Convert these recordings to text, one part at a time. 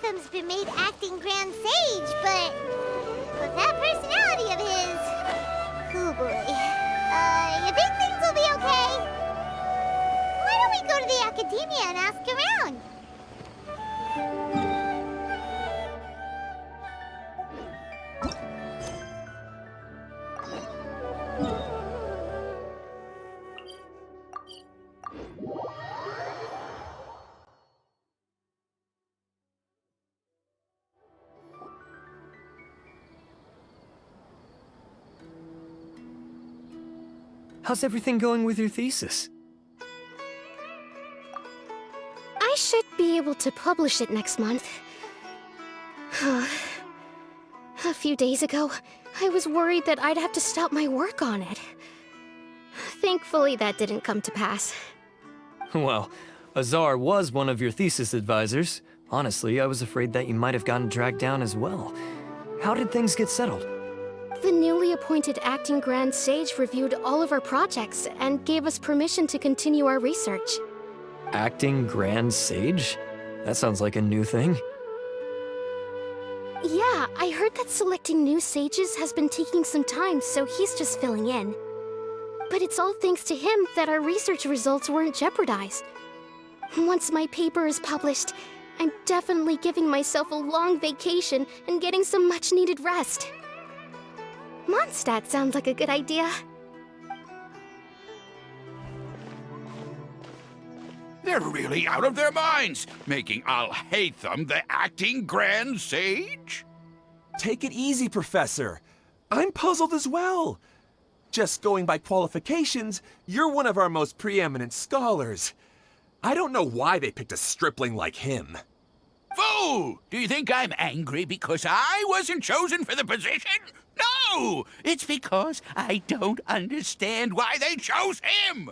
Haytham's been made acting Grand Sage, but with that personality of his, oh boy. You think things will be okay? Why don't we go to the academia and ask around? How's everything going with your thesis? I should be able to publish it next month. A few days ago, I was worried that I'd have to stop my work on it. Thankfully, that didn't come to pass. Well, Azar was one of your thesis advisors. Honestly, I was afraid that you might have gotten dragged down as well. How did things get settled? The newly appointed acting Grand Sage reviewed all of our projects and gave us permission to continue our research. Acting Grand Sage? That sounds like a new thing. Yeah, I heard that selecting new sages has been taking some time, so he's just filling in. But it's all thanks to him that our research results weren't jeopardized. Once my paper is published, I'm definitely giving myself a long vacation and getting some much-needed rest. Mondstadt sounds like a good idea. They're really out of their minds, making Al-Haytham the acting Grand Sage? Take it easy, Professor. I'm puzzled as well. Just going by qualifications, you're one of our most preeminent scholars. I don't know why they picked a stripling like him. Fool! Do you think I'm angry because I wasn't chosen for the position? No! It's because I don't understand why they chose him!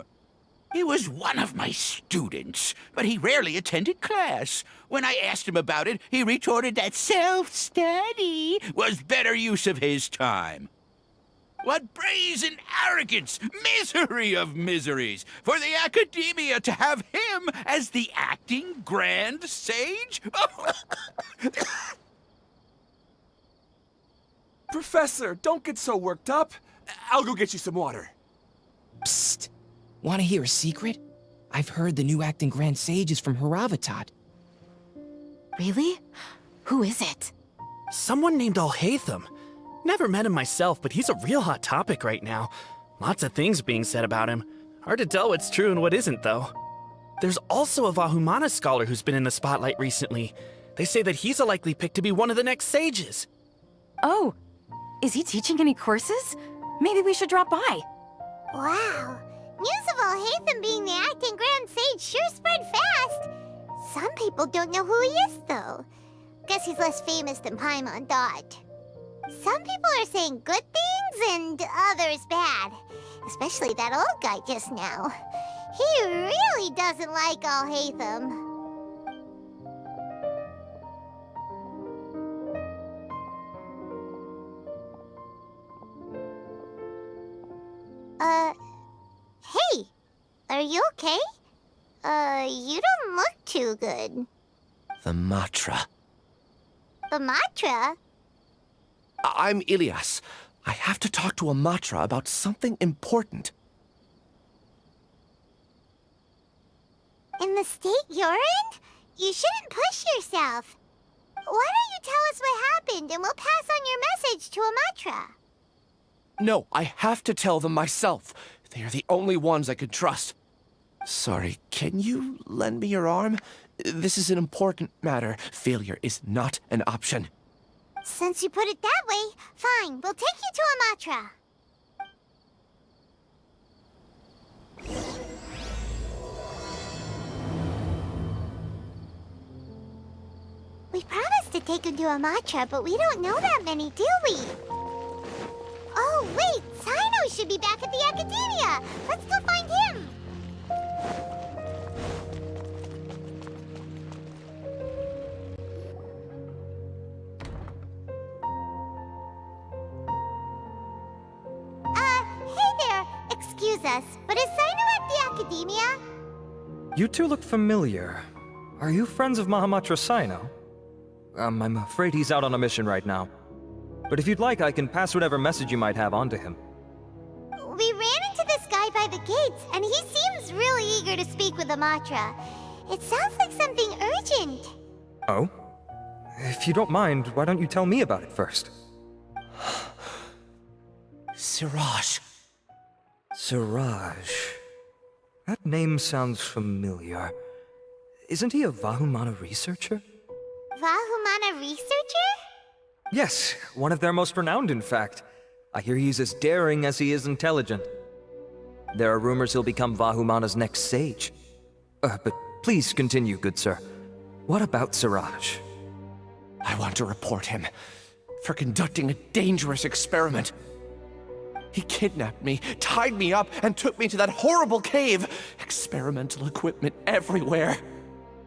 He was one of my students, but he rarely attended class. When I asked him about it, he retorted that self-study was better use of his time. What brazen arrogance! Misery of miseries! For the academia to have him as the acting Grand Sage? Professor, don't get so worked up. I'll go get you some water. Psst. Want to hear a secret? I've heard the new acting Grand Sage is from Haravatat. Really? Who is it? Someone named Al-Haytham. Never met him myself, but he's a real hot topic right now. Lots of things being said about him. Hard to tell what's true and what isn't, though. There's also a Vahumana scholar who's been in the spotlight recently. They say that he's a likely pick to be one of the next sages. Oh, is he teaching any courses? Maybe we should drop by. Wow. News of Al-Haytham being the acting Grand Sage sure spread fast. Some people don't know who he is, though. Guess he's less famous than Paimon Dot. Some people are saying good things and others bad. Especially that old guy just now. He really doesn't like Al-Haytham. Hey, are you okay? You don't look too good. The Matra. The Matra? I'm Ilias. I have to talk to a Matra about something important. In the state you're in? You shouldn't push yourself. Why don't you tell us what happened and we'll pass on your message to a Matra? No, I have to tell them myself. They are the only ones I can trust. Sorry, can you lend me your arm? This is an important matter. Failure is not an option. Since you put it that way, fine. We'll take you to a Matra. We promised to take him to a Matra, but we don't know that many, do we? Oh, wait! Sino should be back at the Academia! Let's go find him! Hey there! Excuse us, but is Sino at the Academia? You two look familiar. Are you friends of Mahamatra Sino? I'm afraid he's out on a mission right now. But if you'd like, I can pass whatever message you might have on to him. We ran into this guy by the gates, and he seems really eager to speak with the Matra. It sounds like something urgent. Oh? If you don't mind, why don't you tell me about it first? Siraj. Siraj. That name sounds familiar. Isn't he a Vahumana researcher? Vahumana researcher? Yes, one of their most renowned, in fact. I hear he's as daring as he is intelligent. There are rumors he'll become Vahumana's next sage. But please continue, good sir. What about Siraj? I want to report him for conducting a dangerous experiment. He kidnapped me, tied me up, and took me to that horrible cave. Experimental equipment everywhere.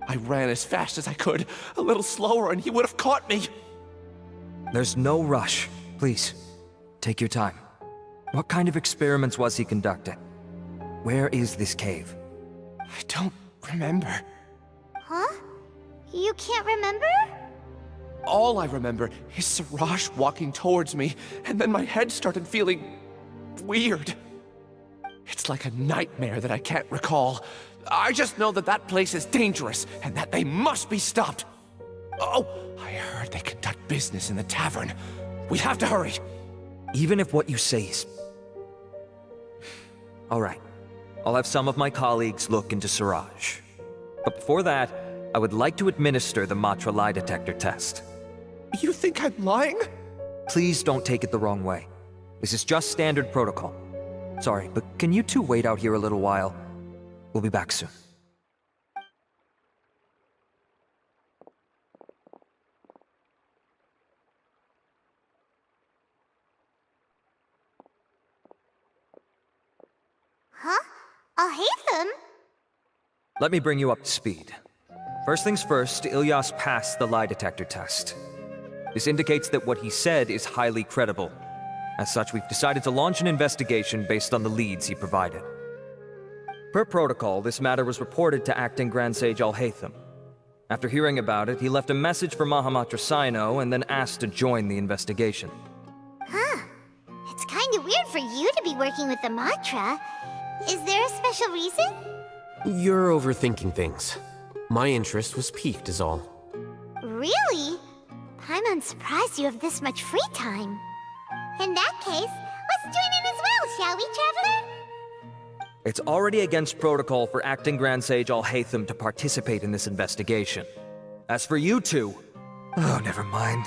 I ran as fast as I could, a little slower, and he would have caught me. There's no rush. Please, take your time. What kind of experiments was he conducting? Where is this cave? I don't remember. Huh? You can't remember? All I remember is Siraj walking towards me, and then my head started feeling weird. It's like a nightmare that I can't recall. I just know that that place is dangerous, and that they must be stopped. Oh, I heard they conduct business in the tavern. We have to hurry. Even if what you say is... All right. I'll have some of my colleagues look into Siraj. But before that, I would like to administer the Matra lie detector test. You think I'm lying? Please don't take it the wrong way. This is just standard protocol. Sorry, but can you two wait out here a little while? We'll be back soon. Huh? I'll hate them. Let me bring you up to speed. First things first, Ilyas passed the lie detector test. This indicates that what he said is highly credible. As such, we've decided to launch an investigation based on the leads he provided. Per protocol, this matter was reported to Acting Grand Sage Al-Haytham. After hearing about it, he left a message for Mahamatra Sino and then asked to join the investigation. Huh. It's kinda weird for you to be working with the Matra. Is there a special reason? You're overthinking things. My interest was piqued is all. Really? I'm surprised you have this much free time. In that case, let's join in as well, shall we, Traveler? It's already against protocol for Acting Grand Sage Al-Haytham to participate in this investigation. As for you two... Oh, never mind.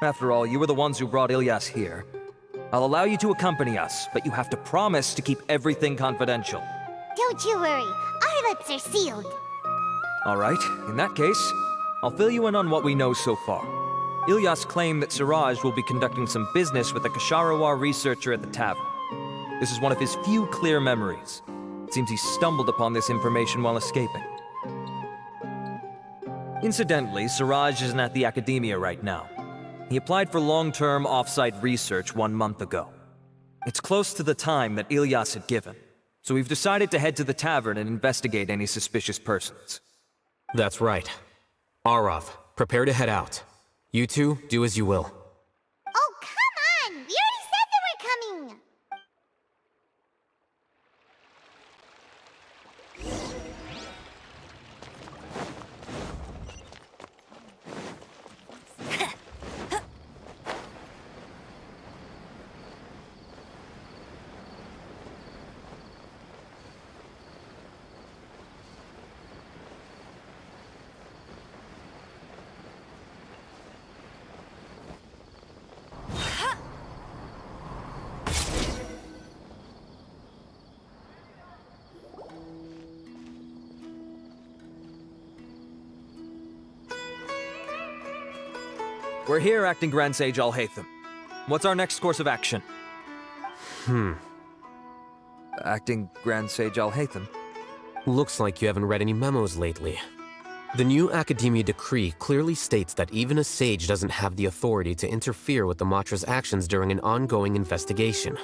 After all, you were the ones who brought Ilyas here. I'll allow you to accompany us, but you have to promise to keep everything confidential. Don't you worry. Our lips are sealed. All right, in that case, I'll fill you in on what we know so far. Ilyas claimed that Siraj will be conducting some business with a Kasharawar researcher at the tavern. This is one of his few clear memories. It seems he stumbled upon this information while escaping. Incidentally, Siraj isn't at the academia right now. He applied for long-term off-site research 1 month ago. It's close to the time that Ilyas had given, so we've decided to head to the tavern and investigate any suspicious persons. That's right. Arav, prepare to head out. You two, do as you will. Oh, come on! We already said that we're coming! We're here, Acting Grand Sage Al-Haytham. What's our next course of action? Acting Grand Sage Al-Haytham? Looks like you haven't read any memos lately. The new Academia decree clearly states that even a sage doesn't have the authority to interfere with the Matra's actions during an ongoing investigation.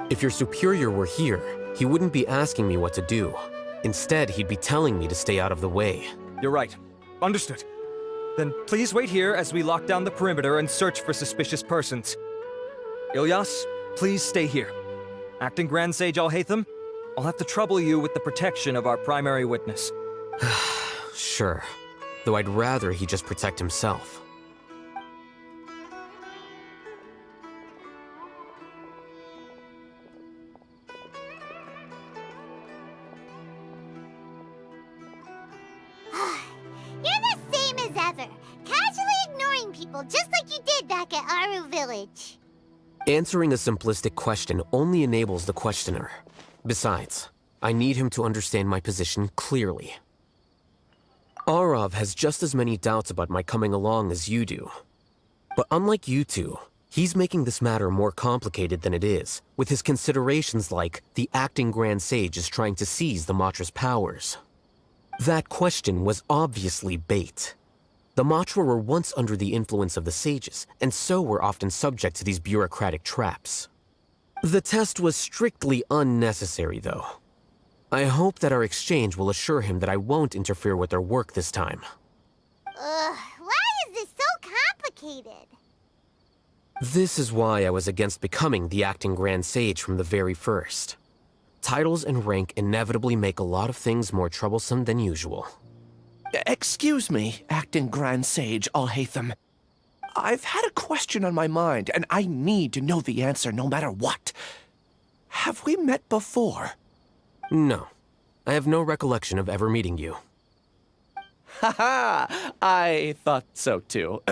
If your superior were here, he wouldn't be asking me what to do. Instead, he'd be telling me to stay out of the way. You're right. Understood. Then please wait here as we lock down the perimeter and search for suspicious persons. Ilyas, please stay here. Acting Grand Sage Alhaitham, I'll have to trouble you with the protection of our primary witness. Sure. Though I'd rather he just protect himself. You're the same as ever, casually ignoring people just like you did back at Aru Village. Answering a simplistic question only enables the questioner. Besides, I need him to understand my position clearly. Arav has just as many doubts about my coming along as you do. But unlike you two, he's making this matter more complicated than it is, with his considerations like the acting Grand Sage is trying to seize the Matra's powers. That question was obviously bait. The Matra were once under the influence of the sages, and so were often subject to these bureaucratic traps. The test was strictly unnecessary, though. I hope that our exchange will assure him that I won't interfere with their work this time. Why is this so complicated? This is why I was against becoming the acting Grand Sage from the very first. Titles and rank inevitably make a lot of things more troublesome than usual. Excuse me, acting Grand Sage Alhaitham. I've had a question on my mind, and I need to know the answer no matter what. Have we met before? No. I have no recollection of ever meeting you. Haha! I thought so too.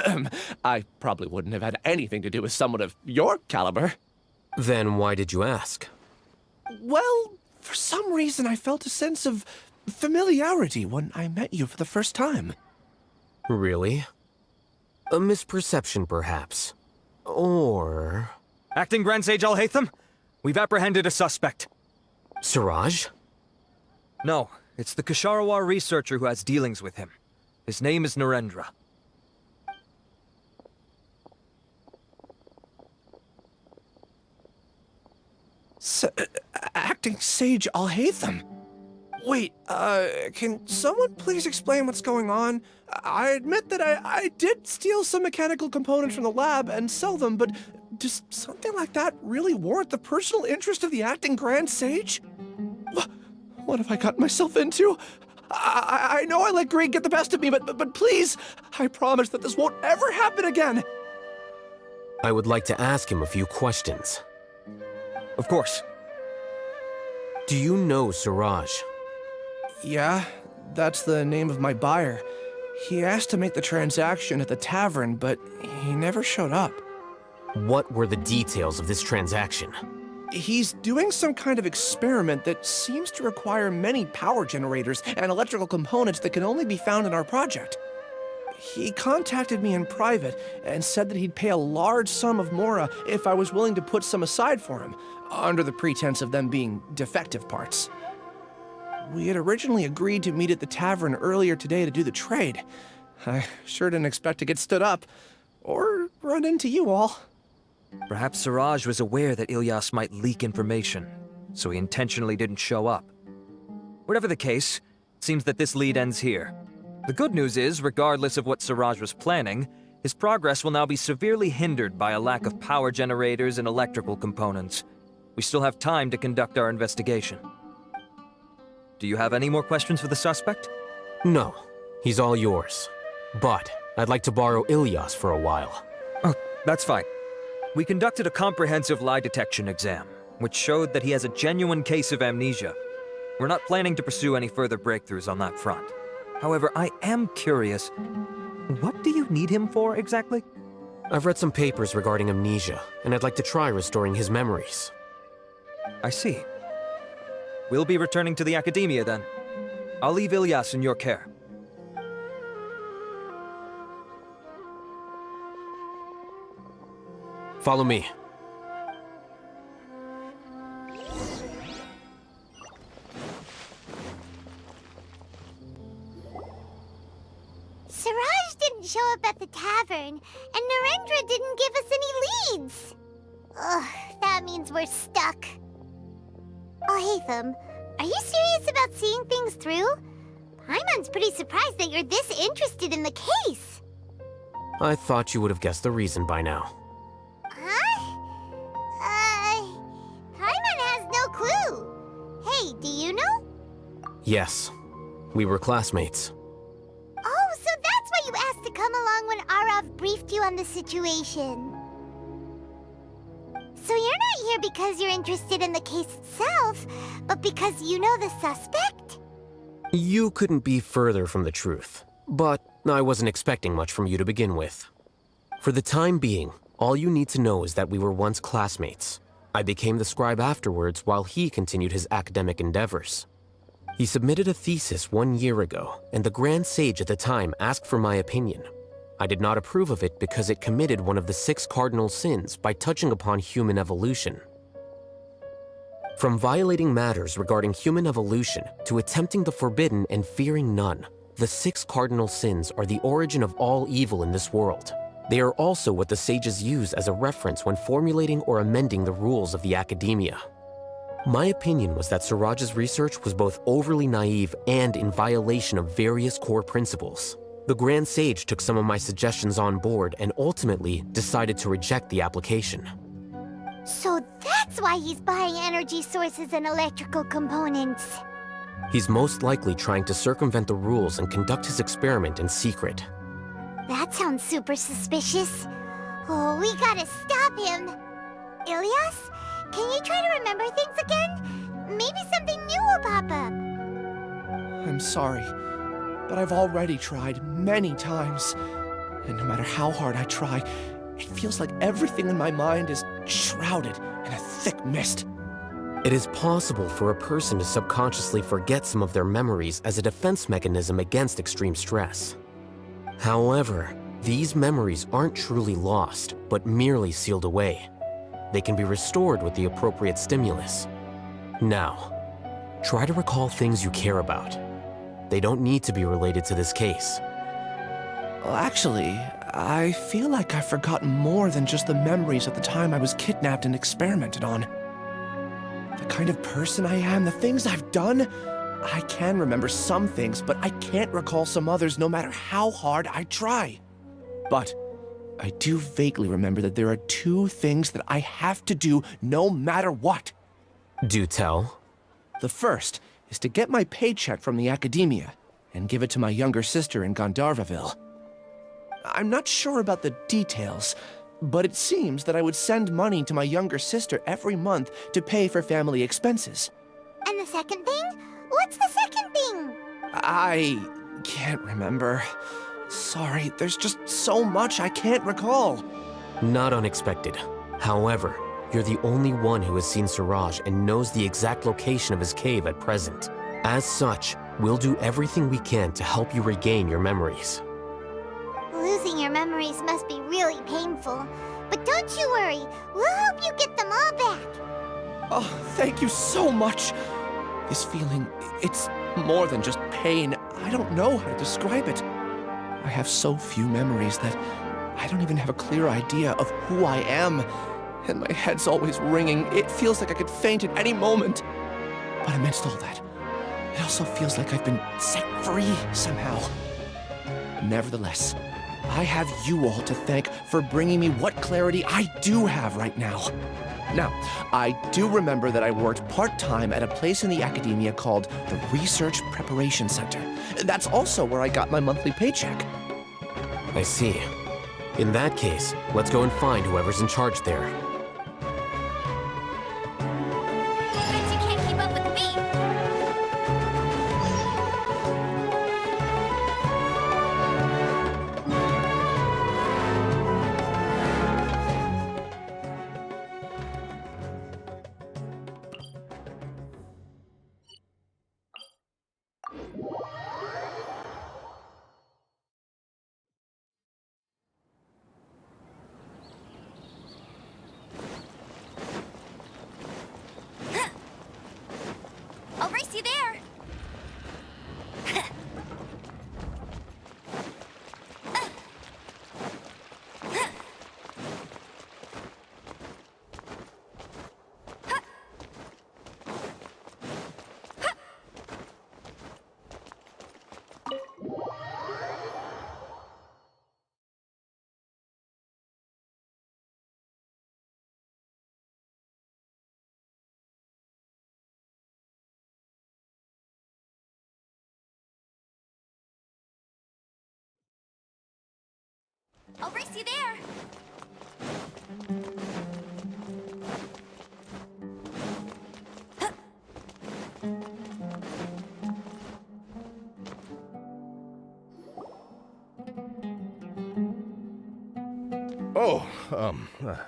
I probably wouldn't have had anything to do with someone of your caliber. Then why did you ask? Well, for some reason I felt a sense of familiarity when I met you for the first time. Really? A misperception, perhaps. Or... Acting Grand Sage Alhaitham, we've apprehended a suspect. Siraj? No, it's the Ksharawar researcher who has dealings with him. His name is Narendra. Acting Sage Alhaitham? Wait, can someone please explain what's going on? I admit that I did steal some mechanical components from the lab and sell them, but does something like that really warrant the personal interest of the acting Grand Sage? What have I gotten myself into? I know I let greed get the best of me, but please, I promise that this won't ever happen again. I would like to ask him a few questions. Of course. Do you know Siraj? Yeah, that's the name of my buyer. He asked to make the transaction at the tavern, but he never showed up. What were the details of this transaction? He's doing some kind of experiment that seems to require many power generators and electrical components that can only be found in our project. He contacted me in private and said that he'd pay a large sum of Mora if I was willing to put some aside for him, under the pretense of them being defective parts. We had originally agreed to meet at the tavern earlier today to do the trade. I sure didn't expect to get stood up, or run into you all. Perhaps Siraj was aware that Ilyas might leak information, so he intentionally didn't show up. Whatever the case, it seems that this lead ends here. The good news is, regardless of what Siraj was planning, his progress will now be severely hindered by a lack of power generators and electrical components. We still have time to conduct our investigation. Do you have any more questions for the suspect? No. He's all yours. But I'd like to borrow Ilyas for a while. Oh, that's fine. We conducted a comprehensive lie detection exam, which showed that he has a genuine case of amnesia. We're not planning to pursue any further breakthroughs on that front. However, I am curious, what do you need him for exactly? I've read some papers regarding amnesia, and I'd like to try restoring his memories. I see. We'll be returning to the Academia then. I'll leave Ilyas in your care. Follow me. Siraj didn't show up at the tavern, and Narendra didn't give us any leads. Ugh, that means we're stuck. Alhaitham, are you serious about seeing things through? Paimon's pretty surprised that you're this interested in the case. I thought you would have guessed the reason by now. Huh? Paimon has no clue. Hey, do you know? Yes, we were classmates. Oh, so that's why you asked to come along when Arav briefed you on the situation. So you're not here because you're interested in the case itself, but because you know the suspect? You couldn't be further from the truth, but I wasn't expecting much from you to begin with. For the time being, all you need to know is that we were once classmates. I became the scribe afterwards while he continued his academic endeavors. He submitted a thesis 1 year ago, and the Grand Sage at the time asked for my opinion. I did not approve of it because it committed one of the 6 cardinal sins by touching upon human evolution. From violating matters regarding human evolution to attempting the forbidden and fearing none, the 6 cardinal sins are the origin of all evil in this world. They are also what the sages use as a reference when formulating or amending the rules of the academia. My opinion was that Suraj's research was both overly naive and in violation of various core principles. The Grand Sage took some of my suggestions on board and ultimately decided to reject the application. So that's why he's buying energy sources and electrical components. He's most likely trying to circumvent the rules and conduct his experiment in secret. That sounds super suspicious. Oh, we gotta stop him. Ilyas, can you try to remember things again? Maybe something new will pop up. I'm sorry, but I've already tried many times. And no matter how hard I try, it feels like everything in my mind is shrouded in a thick mist. It is possible for a person to subconsciously forget some of their memories as a defense mechanism against extreme stress. However, these memories aren't truly lost, but merely sealed away. They can be restored with the appropriate stimulus. Now, try to recall things you care about. They don't need to be related to this case. Well, actually, I feel like I've forgotten more than just the memories of the time I was kidnapped and experimented on. The kind of person I am, the things I've done, I can remember some things, but I can't recall some others no matter how hard I try. But I do vaguely remember that there are 2 things that I have to do no matter what. Do tell. The first is to get my paycheck from the academia and give it to my younger sister in Gandharvaville. I'm not sure about the details, but it seems that I would send money to my younger sister every month to pay for family expenses. And the second thing? What's the second thing? I can't remember. Sorry, there's just so much I can't recall. Not unexpected. However, you're the only one who has seen Suraj and knows the exact location of his cave at present. As such, we'll do everything we can to help you regain your memories. Losing your memories must be really painful. But don't you worry, we'll help you get them all back. Oh, thank you so much. This feeling, it's more than just pain. I don't know how to describe it. I have so few memories that I don't even have a clear idea of who I am. And my head's always ringing. It feels like I could faint at any moment. But amidst all that, it also feels like I've been set free somehow. Nevertheless, I have you all to thank for bringing me what clarity I do have right now. Now, I do remember that I worked part-time at a place in the academia called the Research Preparation Center. That's also where I got my monthly paycheck. I see. In that case, let's go and find whoever's in charge there. Bet you can't keep up with me. I'll race you there.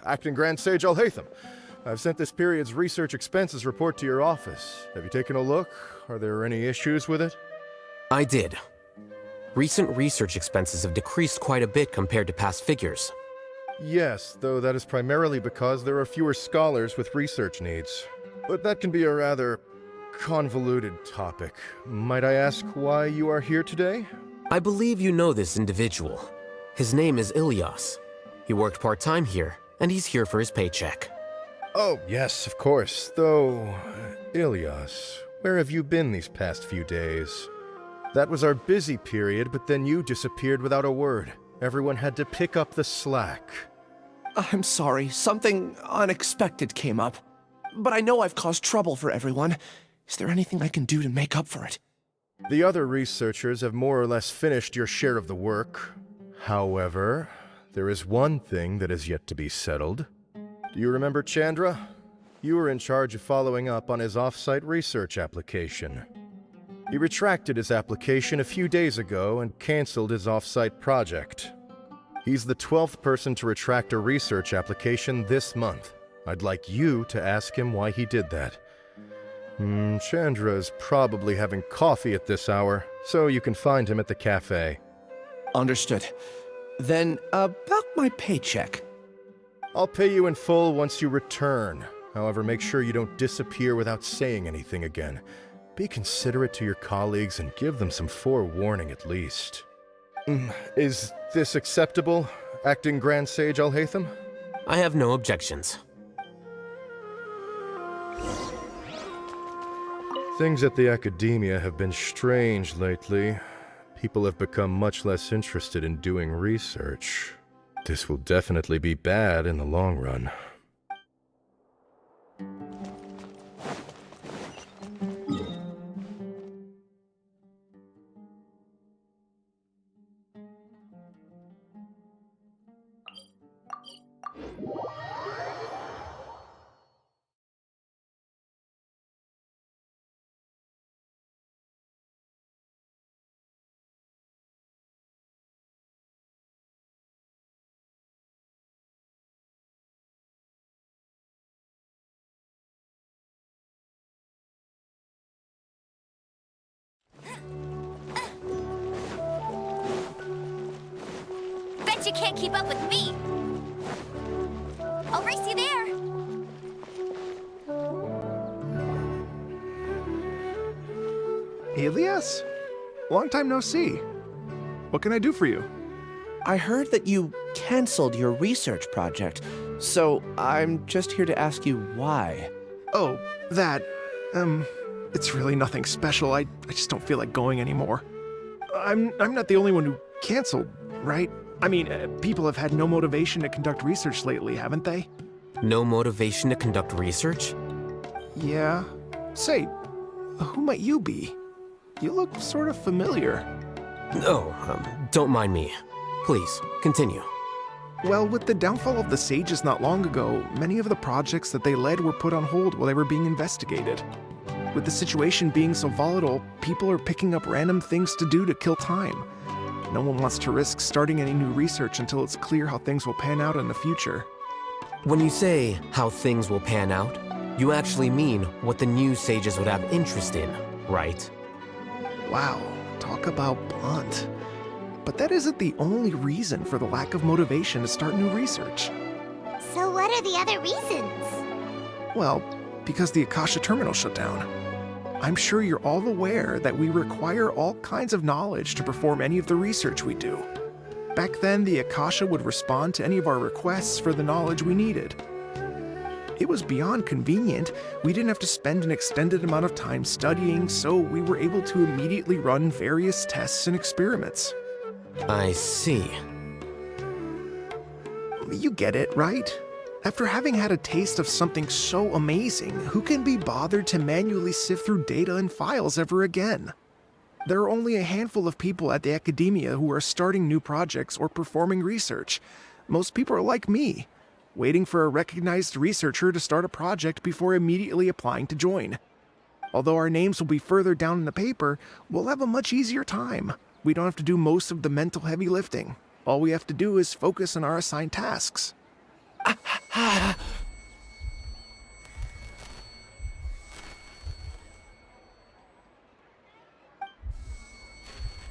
Acting Grand Sage Alhaitham. I've sent this period's research expenses report to your office. Have you taken a look? Are there any issues with it? I did. Recent research expenses have decreased quite a bit compared to past figures. Yes, though that is primarily because there are fewer scholars with research needs. But that can be a rather convoluted topic. Might I ask why you are here today? I believe you know this individual. His name is Ilyas. He worked part-time here, and he's here for his paycheck. Oh, yes, of course. Though, Ilyas, where have you been these past few days? That was our busy period, but then you disappeared without a word. Everyone had to pick up the slack. I'm sorry, something unexpected came up. But I know I've caused trouble for everyone. Is there anything I can do to make up for it? The other researchers have more or less finished your share of the work. However, there is one thing that is yet to be settled. Do you remember Chandra? You were in charge of following up on his off-site research application. He retracted his application a few days ago and canceled his off-site project. He's the 12th person to retract a research application this month. I'd like you to ask him why he did that. Chandra is probably having coffee at this hour, so you can find him at the cafe. Understood. Then, about my paycheck. I'll pay you in full once you return. However, make sure you don't disappear without saying anything again. Be considerate to your colleagues and give them some forewarning at least. Is this acceptable, Acting Grand Sage Alhaitham? I have no objections. Things at the Academia have been strange lately. People have become much less interested in doing research. This will definitely be bad in the long run. Bet you can't keep up with me. I'll race you there. Ilyas? Long time no see. What can I do for you? I heard that you canceled your research project, so I'm just here to ask you why. Oh, that, it's really nothing special. I just don't feel like going anymore. I'm not the only one who canceled, right? I mean, people have had no motivation to conduct research lately, haven't they? No motivation to conduct research? Yeah. Say, who might you be? You look sort of familiar. Oh, don't mind me. Please, continue. Well, with the downfall of the Sages not long ago, many of the projects that they led were put on hold while they were being investigated. With the situation being so volatile, people are picking up random things to do to kill time. No one wants to risk starting any new research until it's clear how things will pan out in the future. When you say how things will pan out, you actually mean what the new sages would have interest in, right? Wow, talk about blunt. But that isn't the only reason for the lack of motivation to start new research. So what are the other reasons? Well, because the Akasha terminal shut down. I'm sure you're all aware that we require all kinds of knowledge to perform any of the research we do. Back then, the Akasha would respond to any of our requests for the knowledge we needed. It was beyond convenient. We didn't have to spend an extended amount of time studying, so we were able to immediately run various tests and experiments. I see. You get it, right? After having had a taste of something so amazing, who can be bothered to manually sift through data and files ever again? There are only a handful of people at the academia who are starting new projects or performing research. Most people are like me, waiting for a recognized researcher to start a project before immediately applying to join. Although our names will be further down in the paper, we'll have a much easier time. We don't have to do most of the mental heavy lifting. All we have to do is focus on our assigned tasks.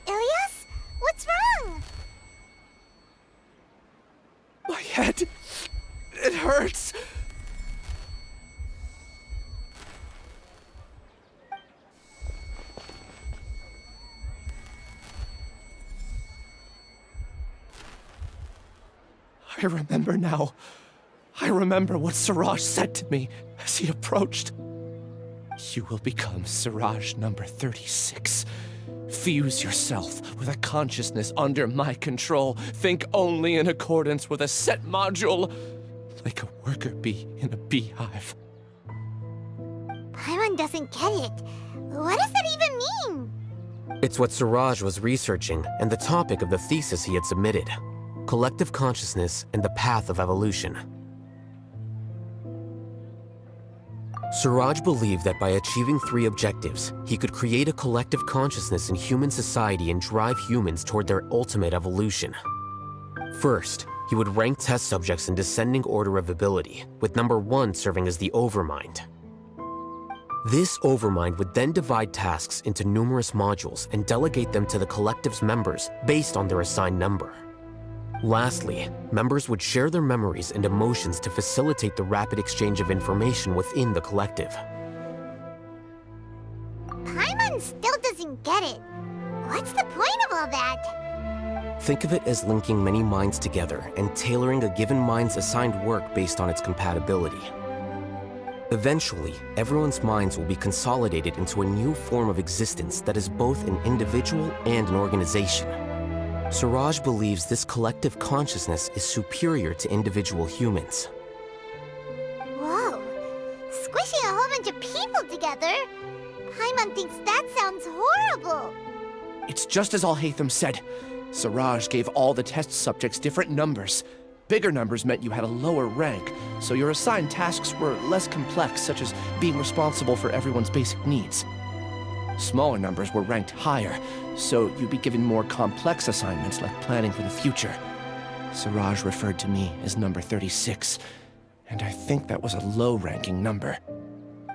Ilias? What's wrong? My head. It hurts. I remember now. I remember what Siraj said to me as he approached. You will become Siraj number 36. Fuse yourself with a consciousness under my control. Think only in accordance with a set module, like a worker bee in a beehive. Paimon doesn't get it. What does that even mean? It's what Siraj was researching and the topic of the thesis he had submitted. Collective consciousness and the path of evolution. Siraj believed that by achieving 3 objectives, he could create a collective consciousness in human society and drive humans toward their ultimate evolution. First, he would rank test subjects in descending order of ability, with number 1 serving as the Overmind. This Overmind would then divide tasks into numerous modules and delegate them to the collective's members based on their assigned number. Lastly, members would share their memories and emotions to facilitate the rapid exchange of information within the collective. Paimon still doesn't get it. What's the point of all that? Think of it as linking many minds together and tailoring a given mind's assigned work based on its compatibility. Eventually, everyone's minds will be consolidated into a new form of existence that is both an individual and an organization. Siraj believes this collective consciousness is superior to individual humans. Whoa. Squishing a whole bunch of people together? Paimon thinks that sounds horrible. It's just as Al-Haytham said. Siraj gave all the test subjects different numbers. Bigger numbers meant you had a lower rank, so your assigned tasks were less complex, such as being responsible for everyone's basic needs. Smaller numbers were ranked higher, so you'd be given more complex assignments like planning for the future. Siraj referred to me as number 36, and I think that was a low-ranking number.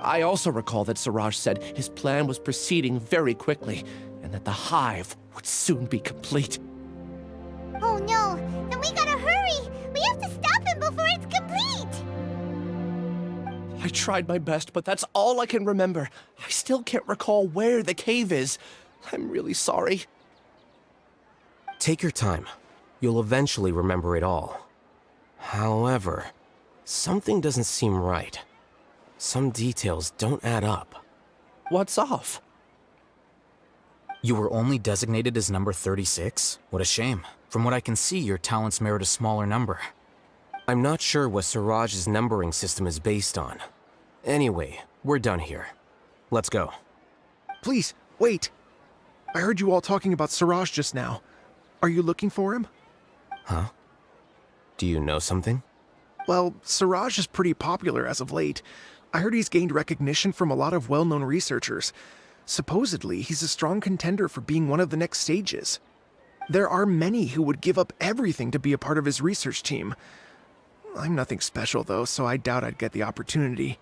I also recall that Siraj said his plan was proceeding very quickly, and that the hive would soon be complete. Oh no, then we gotta hurry! We have to stop him before it's complete! I tried my best, but that's all I can remember. I still can't recall where the cave is. I'm really sorry. Take your time. You'll eventually remember it all. However, something doesn't seem right. Some details don't add up. What's off? You were only designated as number 36? What a shame. From what I can see, your talents merit a smaller number. I'm not sure what Siraj's numbering system is based on. Anyway, we're done here. Let's go. Please, wait. I heard you all talking about Siraj just now. Are you looking for him? Huh? Do you know something? Well, Siraj is pretty popular as of late. I heard he's gained recognition from a lot of well-known researchers. Supposedly, he's a strong contender for being one of the next sages. There are many who would give up everything to be a part of his research team. I'm nothing special, though, so I doubt I'd get the opportunity.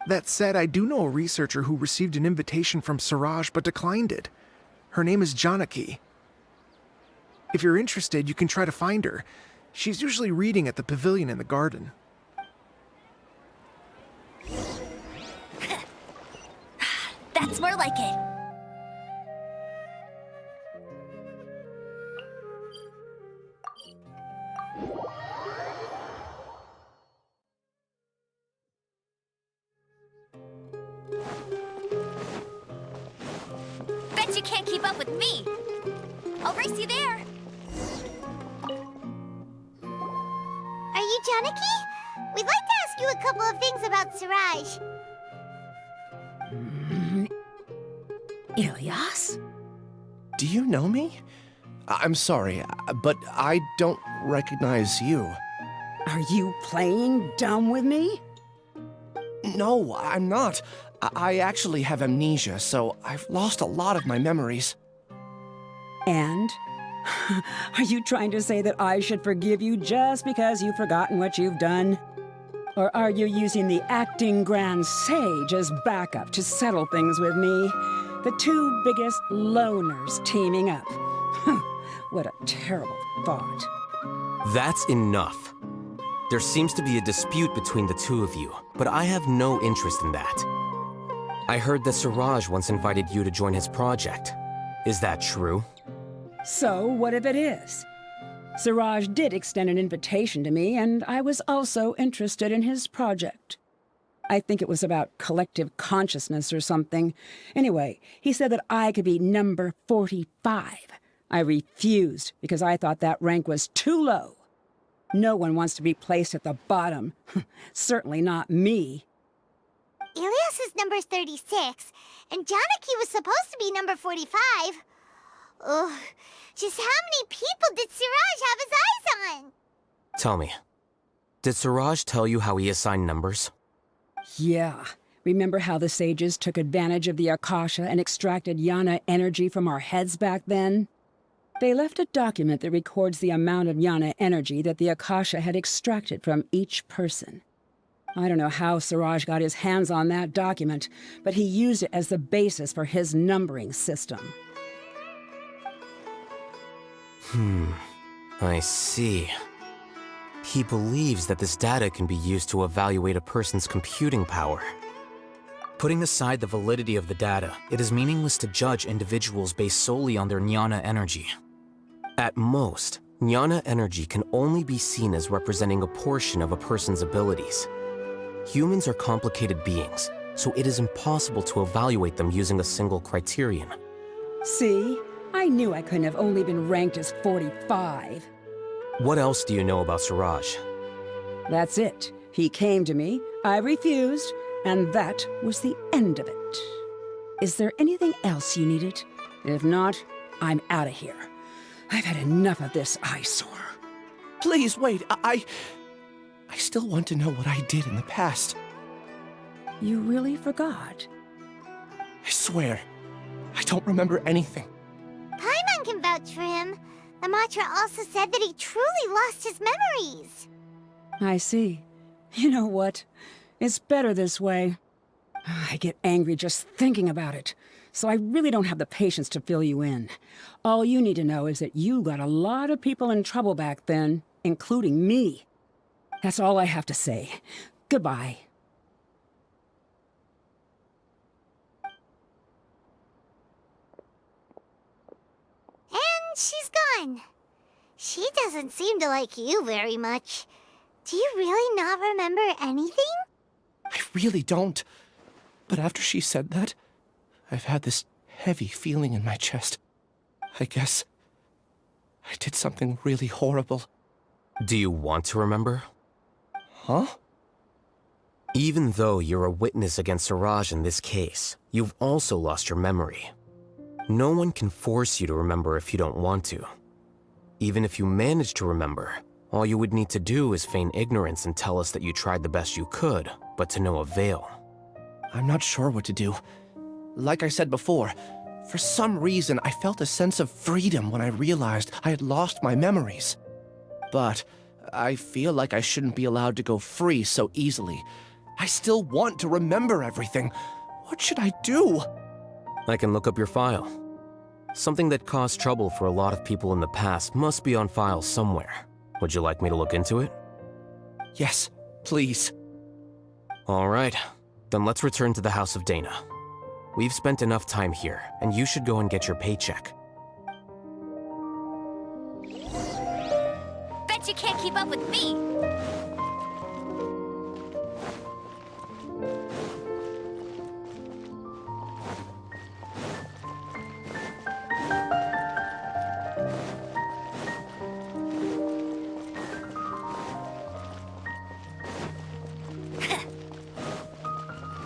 That said, I do know a researcher who received an invitation from Siraj but declined it. Her name is Janaki. If you're interested, you can try to find her. She's usually reading at the pavilion in the garden. That's more like it. Bet you can't keep up with me. I'll race you there. Are you Janaki? We'd like to ask you a couple of things about Siraj. Ilyas? Do you know me? I'm sorry, but I don't recognize you. Are you playing dumb with me? No, I'm not. I actually have amnesia, so I've lost a lot of my memories. And? Are you trying to say that I should forgive you just because you've forgotten what you've done? Or are you using the acting Grand Sage as backup to settle things with me? The two biggest loners teaming up. What a terrible thought. That's enough. There seems to be a dispute between the two of you, but I have no interest in that. I heard that Siraj once invited you to join his project. Is that true? So, what if it is? Siraj did extend an invitation to me, and I was also interested in his project. I think it was about collective consciousness or something. Anyway, he said that I could be number 45. I refused because I thought that rank was too low. No one wants to be placed at the bottom. Certainly not me. Ilyas is number 36, and Janaki was supposed to be number 45. Ugh, just how many people did Siraj have his eyes on? Tell me, did Siraj tell you how he assigned numbers? Yeah. Remember how the sages took advantage of the Akasha and extracted Yana energy from our heads back then? They left a document that records the amount of Yana energy that the Akasha had extracted from each person. I don't know how Siraj got his hands on that document, but he used it as the basis for his numbering system. I see. He believes that this data can be used to evaluate a person's computing power. Putting aside the validity of the data, it is meaningless to judge individuals based solely on their jnana energy. At most, jnana energy can only be seen as representing a portion of a person's abilities. Humans are complicated beings, so it is impossible to evaluate them using a single criterion. See? I knew I couldn't have only been ranked as 45. What else do you know about Siraj? That's it. He came to me, I refused, and that was the end of it. Is there anything else you needed? If not, I'm out of here. I've had enough of this eyesore. Please, wait, I still want to know what I did in the past. You really forgot? I swear, I don't remember anything. Paimon can vouch for him. The mantra also said that he truly lost his memories. I see. You know what? It's better this way. I get angry just thinking about it, so I really don't have the patience to fill you in. All you need to know is that you got a lot of people in trouble back then, including me. That's all I have to say. Goodbye. And she's gone. She doesn't seem to like you very much. Do you really not remember anything? I really don't. But after she said that, I've had this heavy feeling in my chest. I guess I did something really horrible. Do you want to remember? Huh? Even though you're a witness against Siraj in this case, you've also lost your memory. No one can force you to remember if you don't want to. Even if you manage to remember, all you would need to do is feign ignorance and tell us that you tried the best you could, but to no avail. I'm not sure what to do. Like I said before, for some reason I felt a sense of freedom when I realized I had lost my memories. But I feel like I shouldn't be allowed to go free so easily. I still want to remember everything. What should I do? I can look up your file. Something that caused trouble for a lot of people in the past must be on file somewhere. Would you like me to look into it? Yes, please. All right, then let's return to the House of Dana. We've spent enough time here, and you should go and get your paycheck. Bet you can't keep up with me.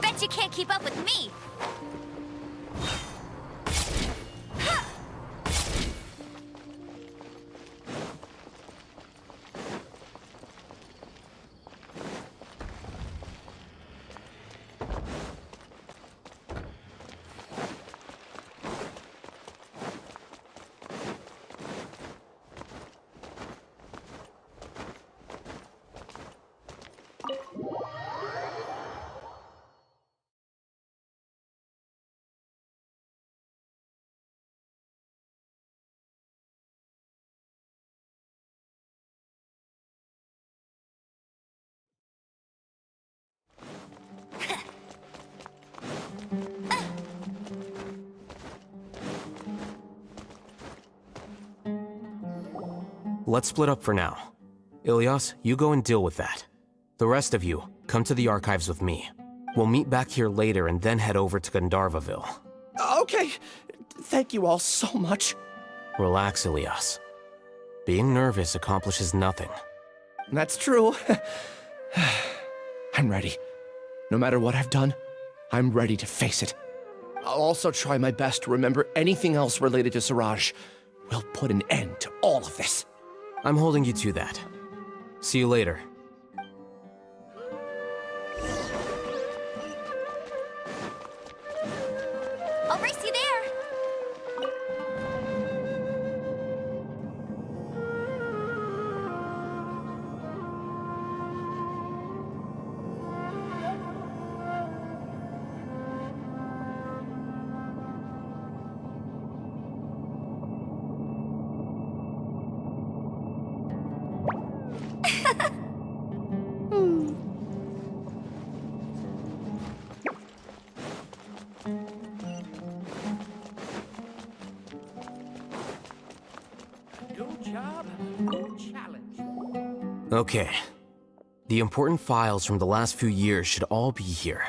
Bet you can't keep up with me. Let's split up for now. Ilyas, you go and deal with that. The rest of you, come to the archives with me. We'll meet back here later and then head over to Gandharvaville. Okay. Thank you all so much. Relax, Ilyas. Being nervous accomplishes nothing. That's true. I'm ready. No matter what I've done, I'm ready to face it. I'll also try my best to remember anything else related to Siraj. We'll put an end to all of this. I'm holding you to that. See you later. I'll race you there. New job, new challenge. Okay. The important files from the last few years should all be here.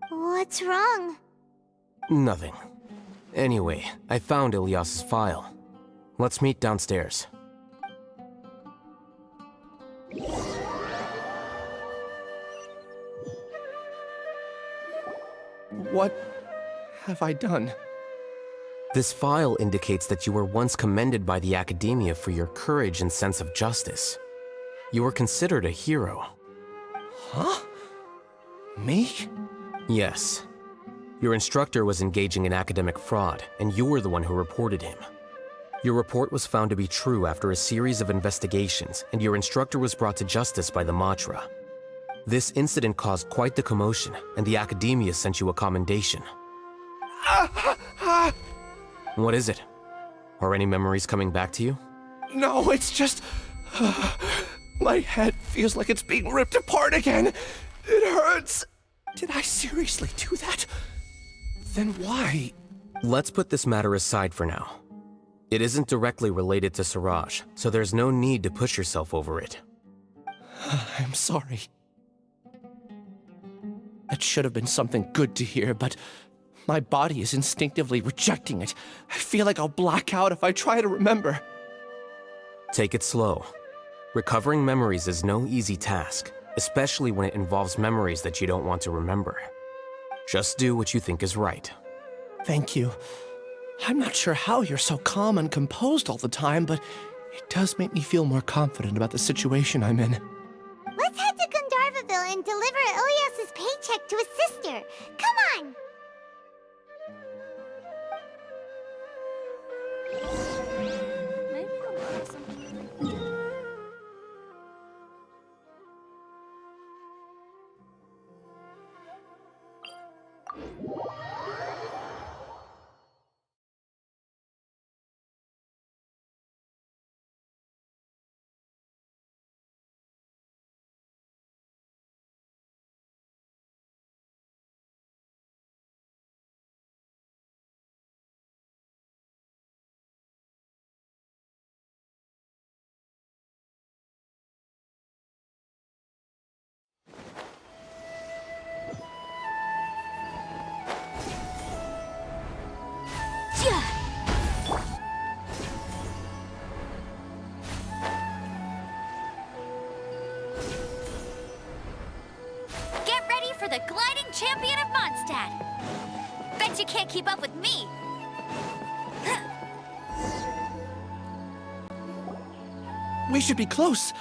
What's wrong? Nothing. Anyway, I found Ilyas's file. Let's meet downstairs. What have I done? This file indicates that you were once commended by the Academia for your courage and sense of justice. You were considered a hero. Huh? Me? Yes. Your instructor was engaging in academic fraud, and you were the one who reported him. Your report was found to be true after a series of investigations, and your instructor was brought to justice by the Matra. This incident caused quite the commotion, and the Academia sent you a commendation. What is it? Are any memories coming back to you? No, it's just... my head feels like it's being ripped apart again. It hurts. Did I seriously do that? Then why? Let's put this matter aside for now. It isn't directly related to Siraj, so there's no need to push yourself over it. I'm sorry. That should have been something good to hear, but my body is instinctively rejecting it. I feel like I'll black out if I try to remember. Take it slow. Recovering memories is no easy task, especially when it involves memories that you don't want to remember. Just do what you think is right. Thank you. I'm not sure how you're so calm and composed all the time, but it does make me feel more confident about the situation I'm in. Let's head to Gandharvaville and deliver Ilyas's paycheck to his sister. Come on! you can't keep up with me. We should be close.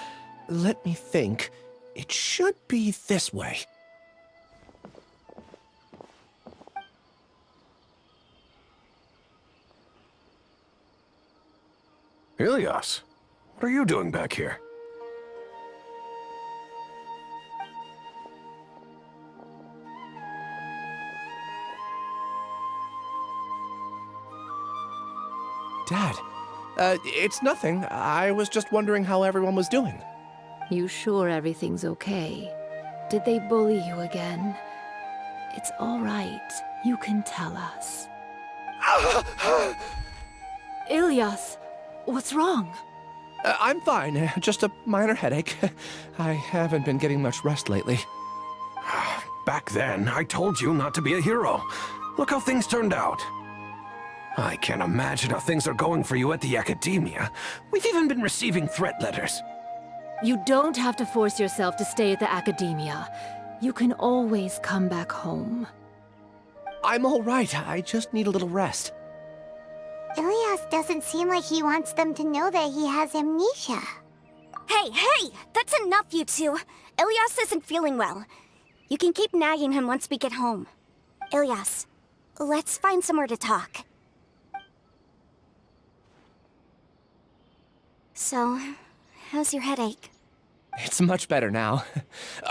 Let me think. It should be this way. Ilias, what are you doing back here? Dad, it's nothing. I was just wondering how everyone was doing. You sure everything's okay? Did they bully you again? It's all right. You can tell us. Ilias, what's wrong? I'm fine. Just a minor headache. I haven't been getting much rest lately. Back then, I told you not to be a hero. Look how things turned out. I can't imagine how things are going for you at the Academia. We've even been receiving threat letters. You don't have to force yourself to stay at the Academia. You can always come back home. I'm all right. I just need a little rest. Ilias doesn't seem like he wants them to know that he has amnesia. Hey! That's enough, you two. Ilias isn't feeling well. You can keep nagging him once we get home. Ilias, let's find somewhere to talk. So, how's your headache? It's much better now.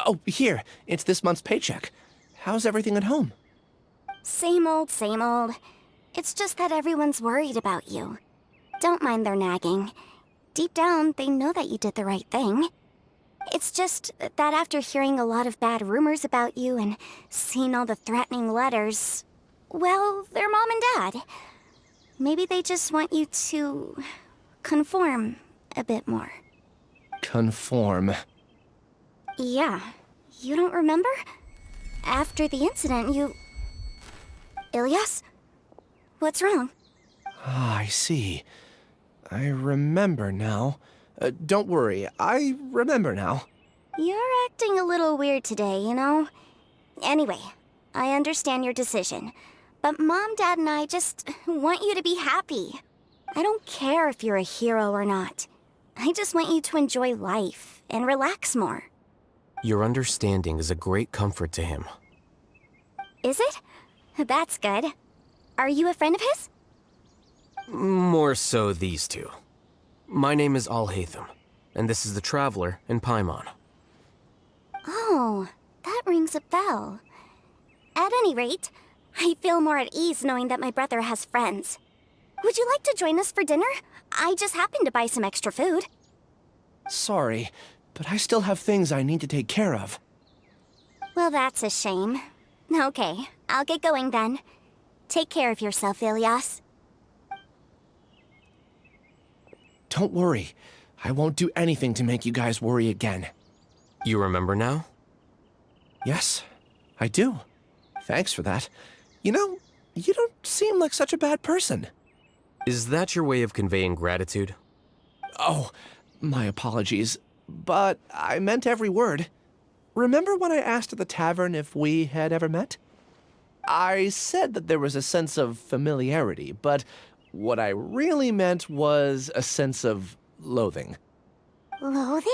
Oh, here. It's this month's paycheck. How's everything at home? Same old, same old. It's just that everyone's worried about you. Don't mind their nagging. Deep down, they know that you did the right thing. It's just that after hearing a lot of bad rumors about you and seeing all the threatening letters, well, they're mom and dad. Maybe they just want you to conform a bit more. Conform. Yeah. You don't remember? After the incident, you... Ilias? What's wrong? Ah, I see. I remember now. Don't worry, I remember now. You're acting a little weird today, you know? Anyway, I understand your decision. But Mom, Dad, and I just want you to be happy. I don't care if you're a hero or not. I just want you to enjoy life and relax more. Your understanding is a great comfort to him. Is it? That's good. Are you a friend of his? More so these two. My name is Alhaitham, and this is the Traveler in Paimon. Oh, that rings a bell. At any rate, I feel more at ease knowing that my brother has friends. Would you like to join us for dinner? I just happened to buy some extra food. Sorry, but I still have things I need to take care of. Well, that's a shame. Okay, I'll get going then. Take care of yourself, Ilias. Don't worry. I won't do anything to make you guys worry again. You remember now? Yes, I do. Thanks for that. You know, you don't seem like such a bad person. Is that your way of conveying gratitude? Oh, my apologies. But I meant every word. Remember when I asked at the tavern if we had ever met? I said that there was a sense of familiarity, but what I really meant was a sense of loathing. Loathing?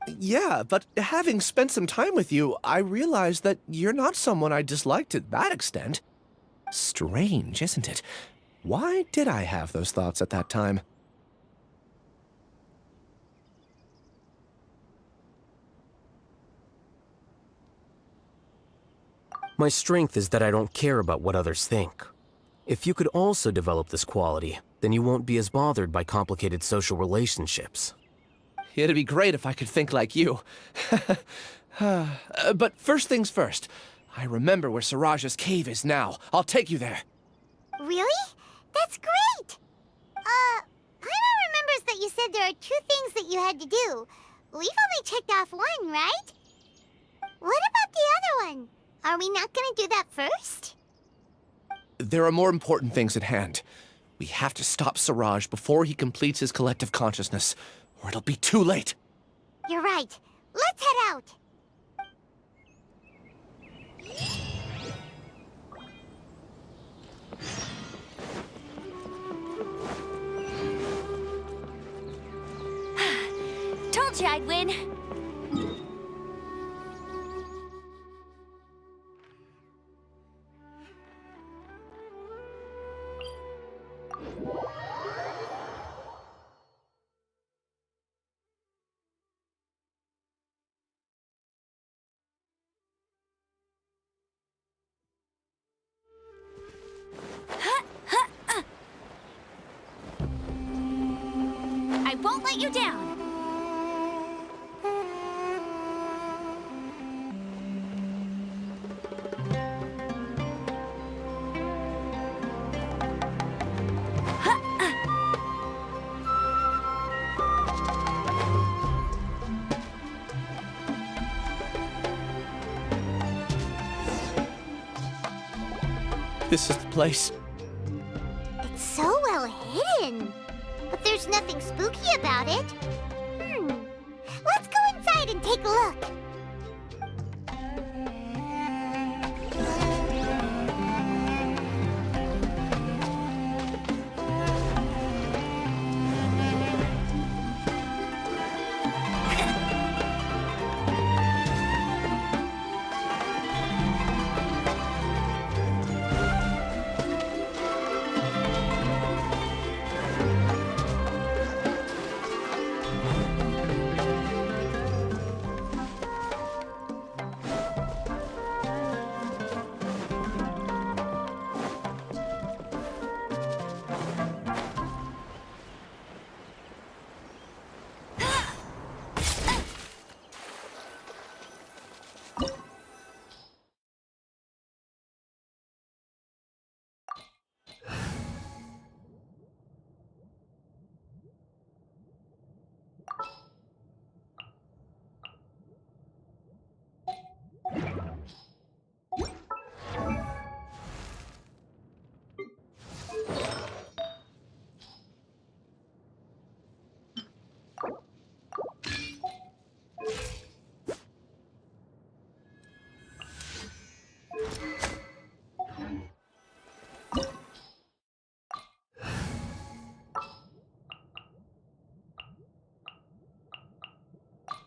Yeah, but having spent some time with you, I realized that you're not someone I dislike to that extent. Strange, isn't it? Why did I have those thoughts at that time? My strength is that I don't care about what others think. If you could also develop this quality, then you won't be as bothered by complicated social relationships. It'd be great if I could think like you. But first things first. I remember where Siraj's cave is now. I'll take you there. Really? That's great! Paimon remembers that you said there are 2 things that you had to do. We've only checked off 1, right? What about the other one? Are we not gonna do that first? There are more important things at hand. We have to stop Siraj before he completes his collective consciousness, or it'll be too late. You're right. Let's head out. Told you I'd win. I won't let you down. This is the place. It's so well hidden. But there's nothing spooky about it. Let's go inside and take a look.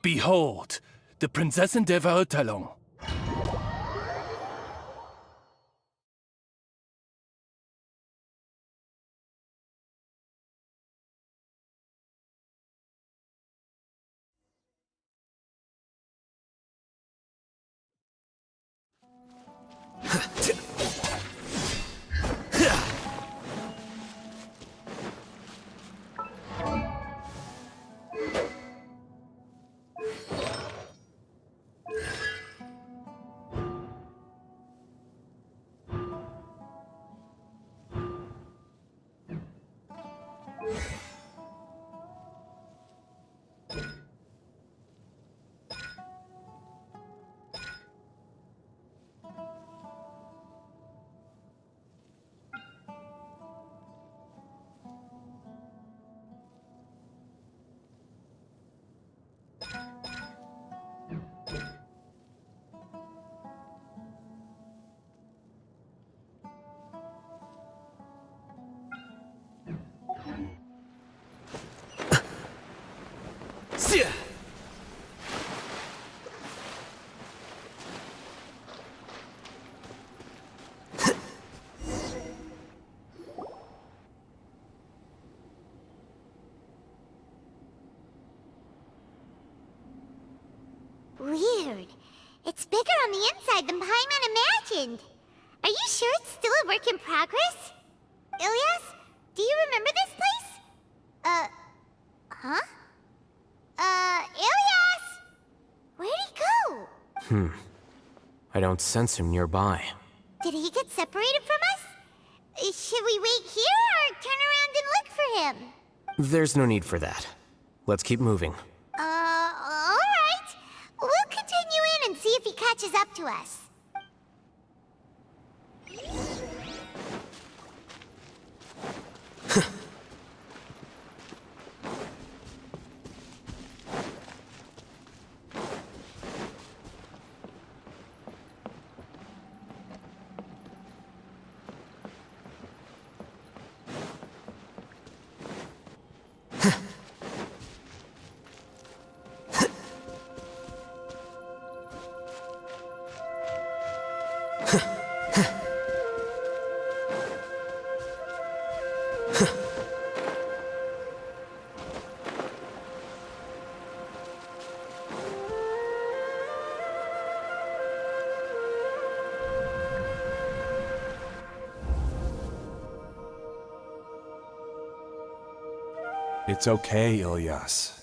Behold, the Prinzessin der Verurteilung. Weird. It's bigger on the inside than Paimon imagined. Are you sure it's still a work in progress? Ilyas, do you remember this place? Huh? Ilyas! Where'd he go? I don't sense him nearby. Did he get separated from us? Should we wait here or turn around and look for him? There's no need for that. Let's keep moving. Alright. We'll continue in and see if he catches up to us. It's okay, Ilyas.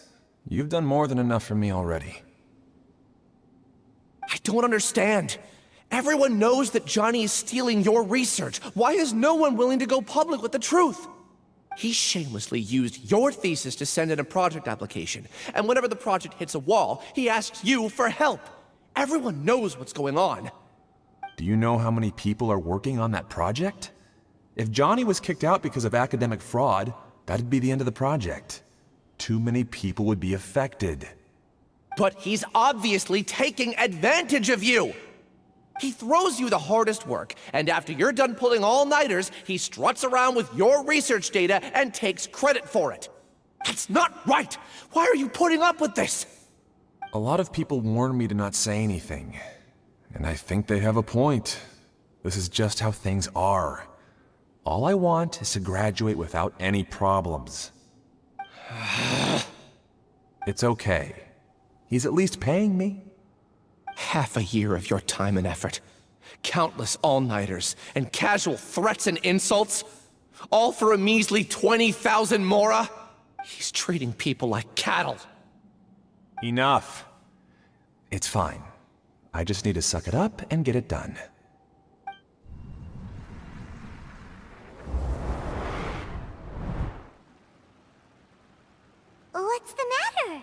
You've done more than enough for me already. I don't understand. Everyone knows that Johnny is stealing your research. Why is no one willing to go public with the truth? He shamelessly used your thesis to send in a project application, and whenever the project hits a wall, he asks you for help. Everyone knows what's going on. Do you know how many people are working on that project? If Johnny was kicked out because of academic fraud, that'd be the end of the project. Too many people would be affected. But he's obviously taking advantage of you! He throws you the hardest work, and after you're done pulling all-nighters, he struts around with your research data and takes credit for it. That's not right! Why are you putting up with this? A lot of people warn me to not say anything. And I think they have a point. This is just how things are. All I want is to graduate without any problems. It's okay. He's at least paying me. Half a year of your time and effort. Countless all-nighters and casual threats and insults. All for a measly 20,000 mora? He's treating people like cattle. Enough. It's fine. I just need to suck it up and get it done. What's the matter?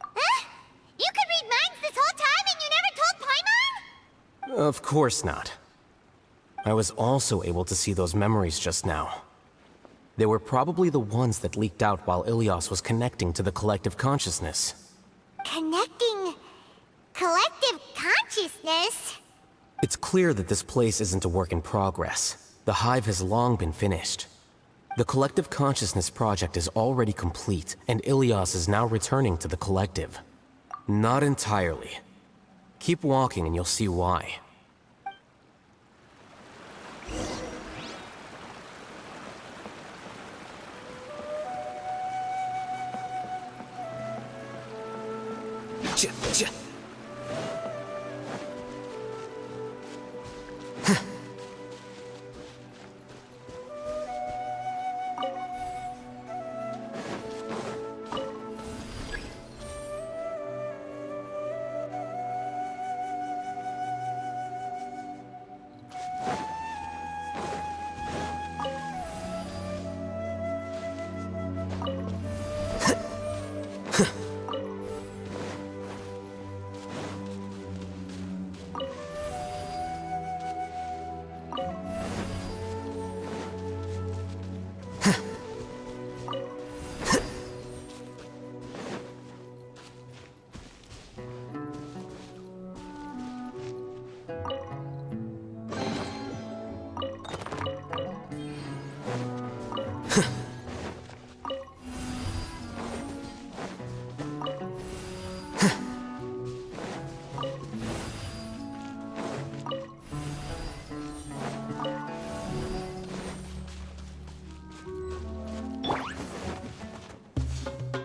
Huh? You could read minds this whole time and you never told Paimon? Of course not. I was also able to see those memories just now. They were probably the ones that leaked out while Ilyas was connecting to the collective consciousness. Connecting collective consciousness? It's clear that this place isn't a work in progress. The hive has long been finished. The collective consciousness project is already complete, and Ilyas is now returning to the collective. Not entirely. Keep walking and you'll see why.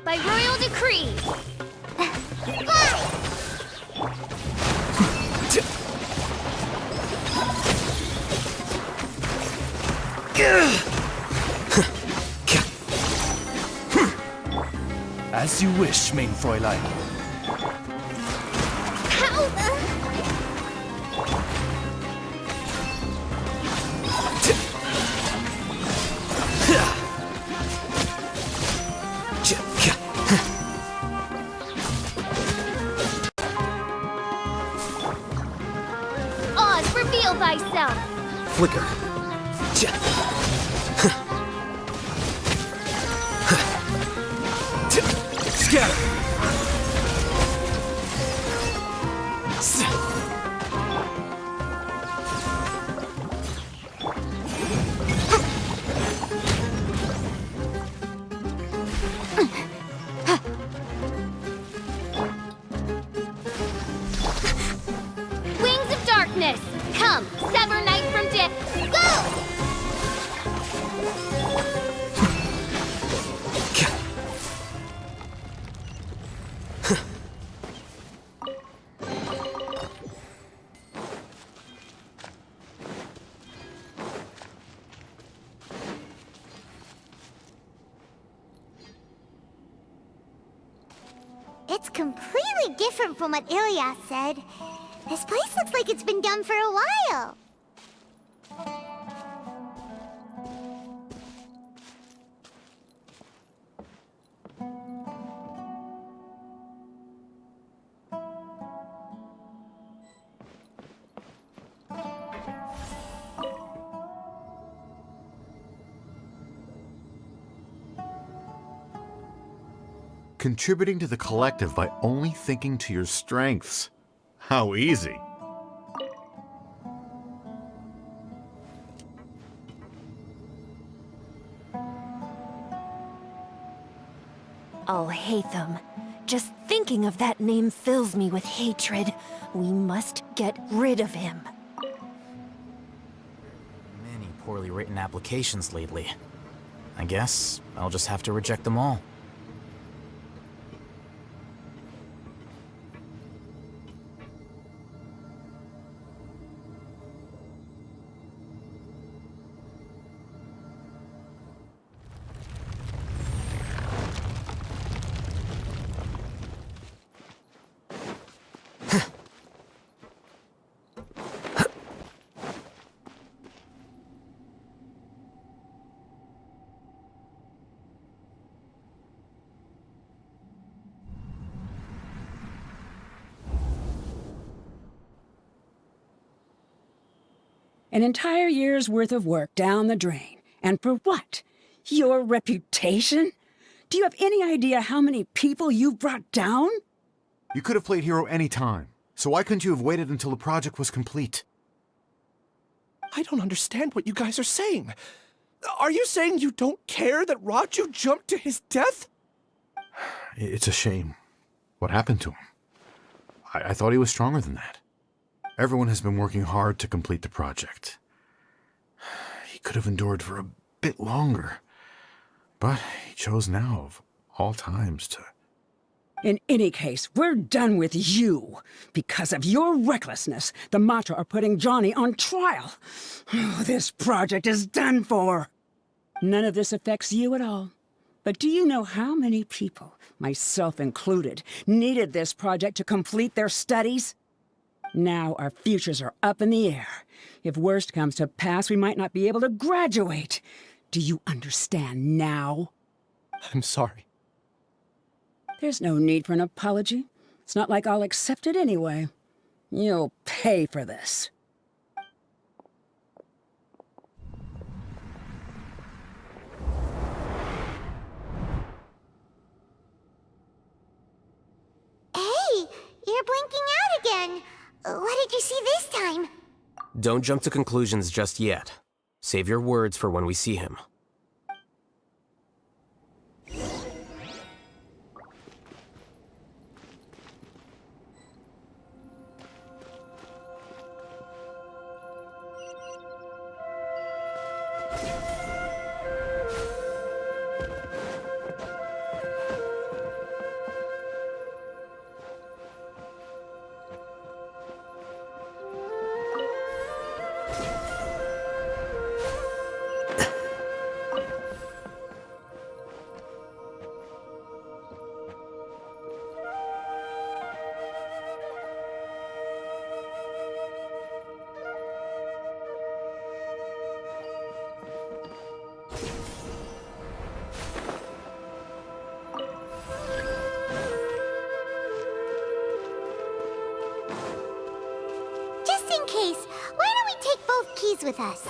By royal decree! As you wish, mein Fräulein. Oz, reveal thyself! Flicker. Scatter! Wings of darkness! Come, sever night from day. Go! That's completely different from what Ilyas said. This place looks like it's been done for a while. Contributing to the collective by only thinking to your strengths. How easy. Al-Haytham. Just thinking of that name fills me with hatred. We must get rid of him. Many poorly written applications lately. I guess I'll just have to reject them all. An entire year's worth of work down the drain. And for what? Your reputation? Do you have any idea how many people you brought down? You could have played hero any time, so why couldn't you have waited until the project was complete? I don't understand what you guys are saying. Are you saying you don't care that Raju jumped to his death? It's a shame. What happened to him? I thought he was stronger than that. Everyone has been working hard to complete the project. He could have endured for a bit longer, but he chose now, of all times, to... In any case, we're done with you. Because of your recklessness, the Matra are putting Johnny on trial. This project is done for. None of this affects you at all. But do you know how many people, myself included, needed this project to complete their studies? Now our futures are up in the air. If worst comes to pass, we might not be able to graduate. Do you understand now? I'm sorry. There's no need for an apology. It's not like I'll accept it anyway. You'll pay for this. Hey, you're blinking out again. What did you see this time? Don't jump to conclusions just yet. Save your words for when we see him. Just in case, why don't we take both keys with us?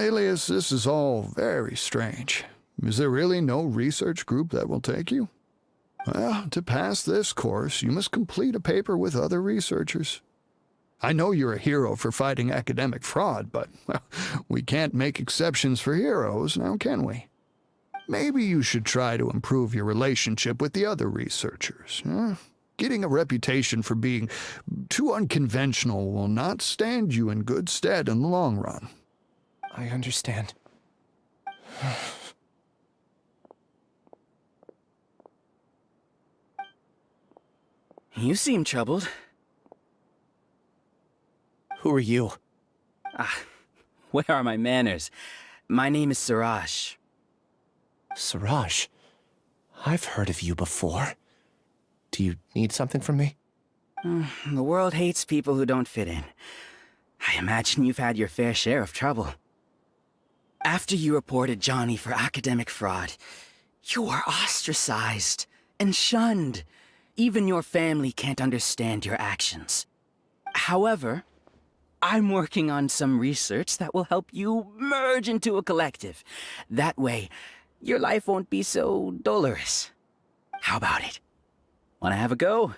Alias, this is all very strange. Is there really no research group that will take you? Well, to pass this course, you must complete a paper with other researchers. I know you're a hero for fighting academic fraud, but well, we can't make exceptions for heroes, now can we? Maybe you should try to improve your relationship with the other researchers. Getting a reputation for being too unconventional will not stand you in good stead in the long run. I understand. You seem troubled. Who are you? Where are my manners? My name is Siraj. Siraj? I've heard of you before. Do you need something from me? The world hates people who don't fit in. I imagine you've had your fair share of trouble. After you reported Johnny for academic fraud, you were ostracized and shunned. Even your family can't understand your actions. However, I'm working on some research that will help you merge into a collective. That way, your life won't be so dolorous. How about it? Wanna have a go?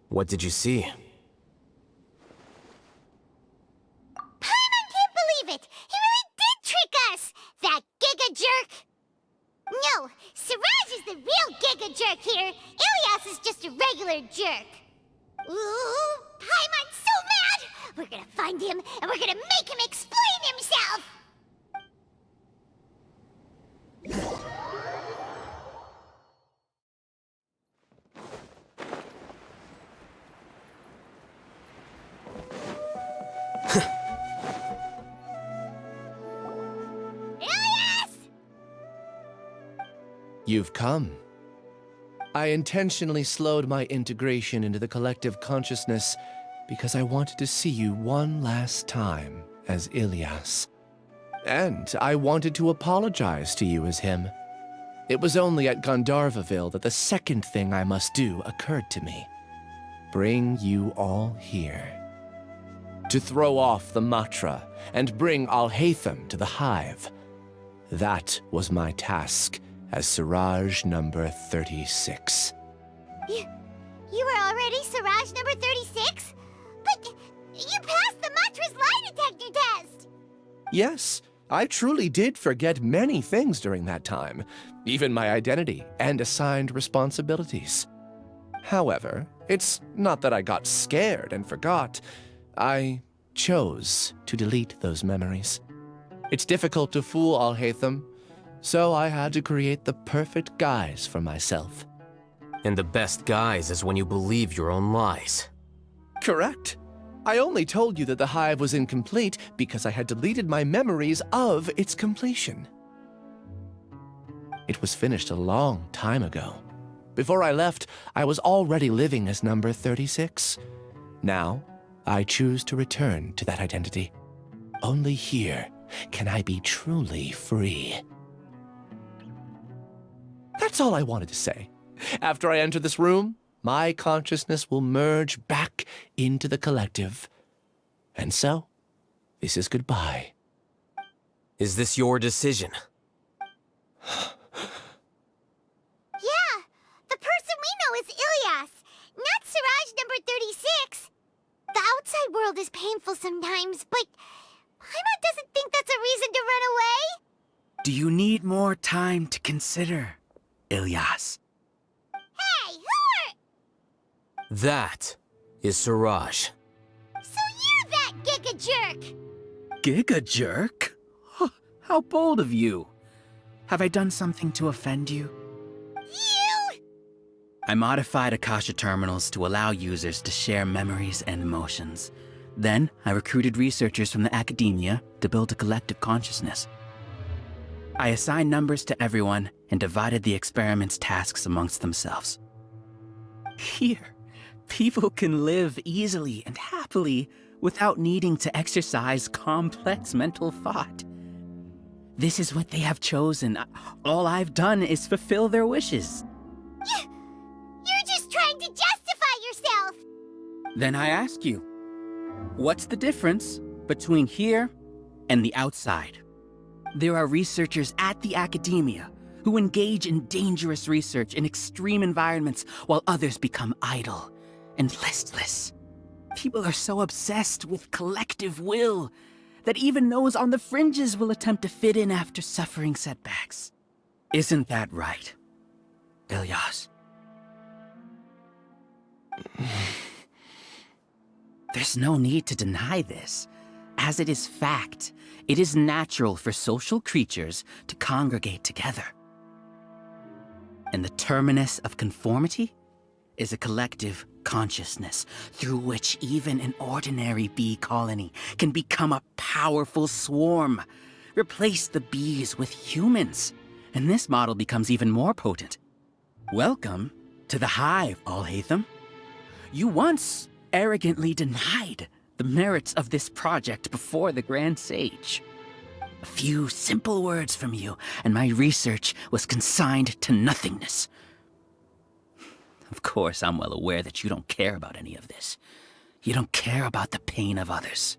What did you see? Paimon can't believe it! He really did trick us! That giga jerk! No, Siraj is the real giga jerk here. Ilias is just a regular jerk. Ooh, Paimon's so mad! We're gonna find him, and we're gonna make him explain himself! You've come. I intentionally slowed my integration into the collective consciousness because I wanted to see you one last time as Ilias. And I wanted to apologize to you as him. It was only at Gandharvaville that the second thing I must do occurred to me. Bring you all here. To throw off the Matra and bring Alhaitham to the Hive. That was my task as Siraj number 36. You were already Siraj number 36? But you passed the Matra's lie detector test! Yes, I truly did forget many things during that time, even my identity and assigned responsibilities. However, it's not that I got scared and forgot. I chose to delete those memories. It's difficult to fool Alhaitham, so I had to create the perfect guise for myself. And the best guise is when you believe your own lies. Correct. I only told you that the hive was incomplete because I had deleted my memories of its completion. It was finished a long time ago. Before I left, I was already living as number 36. Now, I choose to return to that identity. Only here can I be truly free. That's all I wanted to say. After I enter this room, my consciousness will merge back into the collective. And so, this is goodbye. Is this your decision? Yeah, the person we know is Ilias, not Siraj number 36. The outside world is painful sometimes, but Paimon doesn't think that's a reason to run away. Do you need more time to consider, Ilias? Hey, who are... That is Siraj. So you're that giga jerk! Giga jerk? How bold of you. Have I done something to offend you? You! I modified Akasha terminals to allow users to share memories and emotions. Then, I recruited researchers from the academia to build a collective consciousness. I assigned numbers to everyone and divided the experiment's tasks amongst themselves. Here, people can live easily and happily without needing to exercise complex mental thought. This is what they have chosen. All I've done is fulfill their wishes. You're just trying to justify yourself! Then I ask you, what's the difference between here and the outside? There are researchers at the academia who engage in dangerous research in extreme environments while others become idle and listless. People are so obsessed with collective will that even those on the fringes will attempt to fit in after suffering setbacks. Isn't that right, Ilyas? There's no need to deny this, as it is fact. It is natural for social creatures to congregate together. And the terminus of conformity is a collective consciousness through which even an ordinary bee colony can become a powerful swarm. Replace the bees with humans, and this model becomes even more potent. Welcome to the hive, Alhaitham. You once arrogantly denied the merits of this project before the Grand Sage. A few simple words from you, and my research was consigned to nothingness. Of course, I'm well aware that you don't care about any of this. You don't care about the pain of others.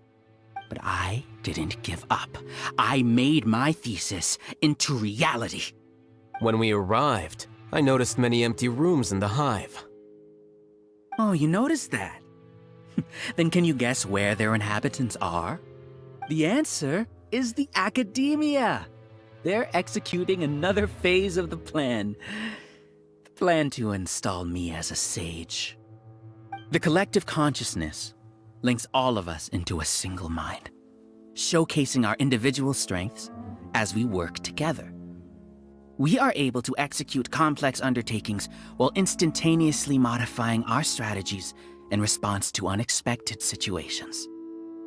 But I didn't give up. I made my thesis into reality. When we arrived, I noticed many empty rooms in the hive. Oh, you noticed that? Then can you guess where their inhabitants are? The answer is the academia. They're executing another phase of the plan. The plan to install me as a sage. The collective consciousness links all of us into a single mind, showcasing our individual strengths as we work together. We are able to execute complex undertakings while instantaneously modifying our strategies in response to unexpected situations.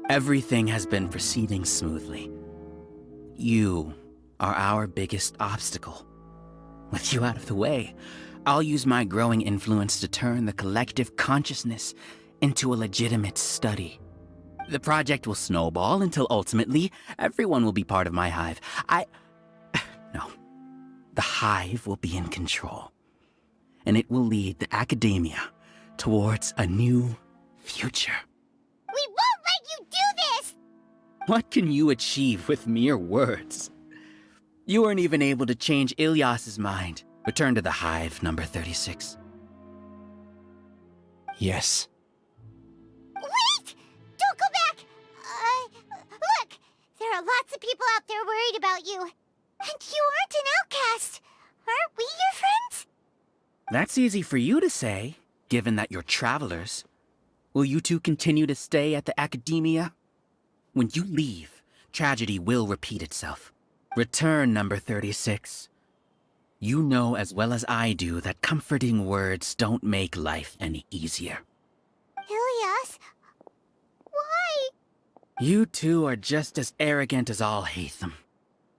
Everything has been proceeding smoothly. You are our biggest obstacle. With you out of the way, I'll use my growing influence to turn the collective consciousness into a legitimate study. The project will snowball until ultimately everyone will be part of my hive. No. The hive will be in control, and it will lead the academia towards a new future. We won't let you do this! What can you achieve with mere words? You weren't even able to change Ilyas's mind. Return to the hive, number 36. Yes. Wait! Don't go back! Look! There are lots of people out there worried about you. And you aren't an outcast. Aren't we your friends? That's easy for you to say, given that you're travelers. Will you two continue to stay at the academia? When you leave, tragedy will repeat itself. Return, number 36. You know as well as I do that comforting words don't make life any easier. Ilyas, why? You two are just as arrogant as Alhaitham.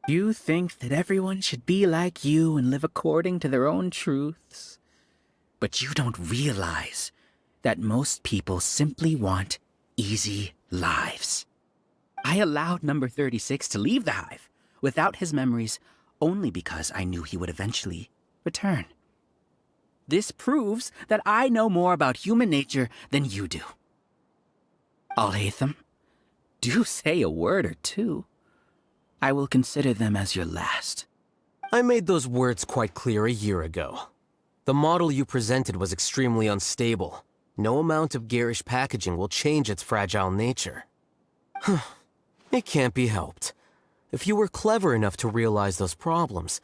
You think that everyone should be like you and live according to their own truths. But you don't realize that most people simply want easy lives. I allowed number 36 to leave the hive without his memories only because I knew he would eventually return. This proves that I know more about human nature than you do. Alhaitham, do say a word or two. I will consider them as your last. I made those words quite clear a year ago. The model you presented was extremely unstable. No amount of garish packaging will change its fragile nature. It can't be helped. If you were clever enough to realize those problems,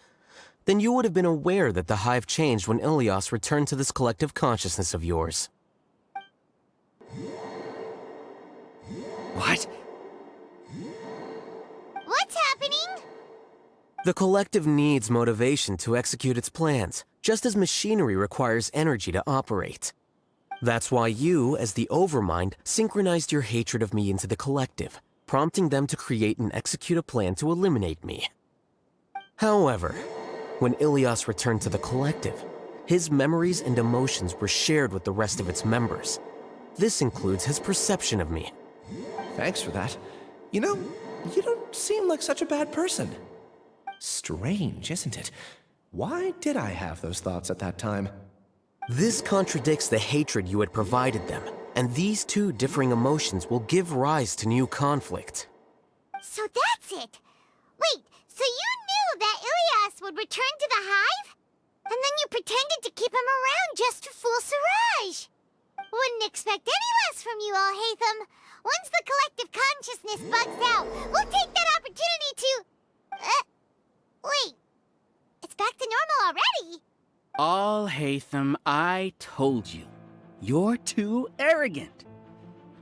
then you would have been aware that the hive changed when Ilyas returned to this collective consciousness of yours. What? What's happening? The collective needs motivation to execute its plans, just as machinery requires energy to operate. That's why you, as the Overmind, synchronized your hatred of me into the collective, prompting them to create and execute a plan to eliminate me. However, when Ilyas returned to the collective, his memories and emotions were shared with the rest of its members. This includes his perception of me. Thanks for that. You know, you don't seem like such a bad person. Strange, isn't it? Why did I have those thoughts at that time? This contradicts the hatred you had provided them, And these two differing emotions will give rise to new conflict. So that's it. Wait, so you knew that Ilias would return to the hive? And then you pretended to keep him around just to fool Siraj. Wouldn't expect any less from you, Alhaitham. Once the collective consciousness bugs out, we'll take that opportunity to... wait. It's back to normal already. Alhaitham, I told you. You're too arrogant.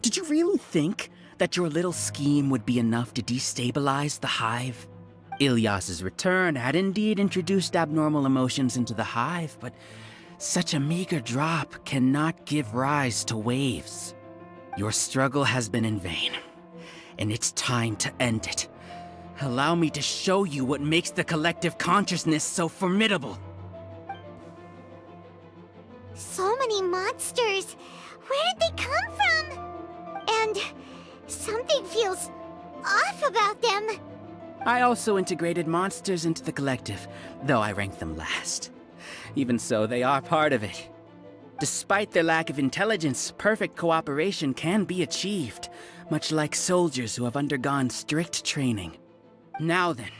Did you really think that your little scheme would be enough to destabilize the hive? Ilias's return had indeed introduced abnormal emotions into the hive, but such a meager drop cannot give rise to waves. Your struggle has been in vain, and it's time to end it. Allow me to show you what makes the collective consciousness so formidable. So many monsters. Where did they come from? And something feels off about them. I also integrated monsters into the collective, though I ranked them last. Even so, they are part of it. Despite their lack of intelligence, perfect cooperation can be achieved, much like soldiers who have undergone strict training. Now then,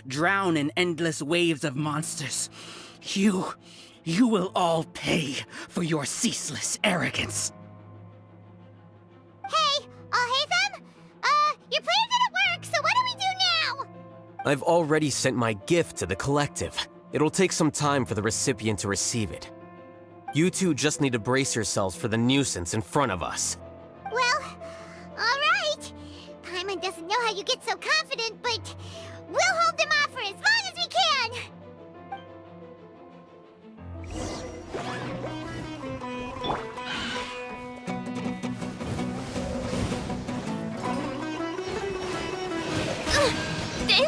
drown in endless waves of monsters. You will all pay for your ceaseless arrogance. Hey, Alhaitham? Your plan didn't work, so what do we do now? I've already sent my gift to the collective. It'll take some time for the recipient to receive it. You two just need to brace yourselves for the nuisance in front of us. Well, alright. Paimon doesn't know how you get so confident, but we'll hold them off for as long as we can.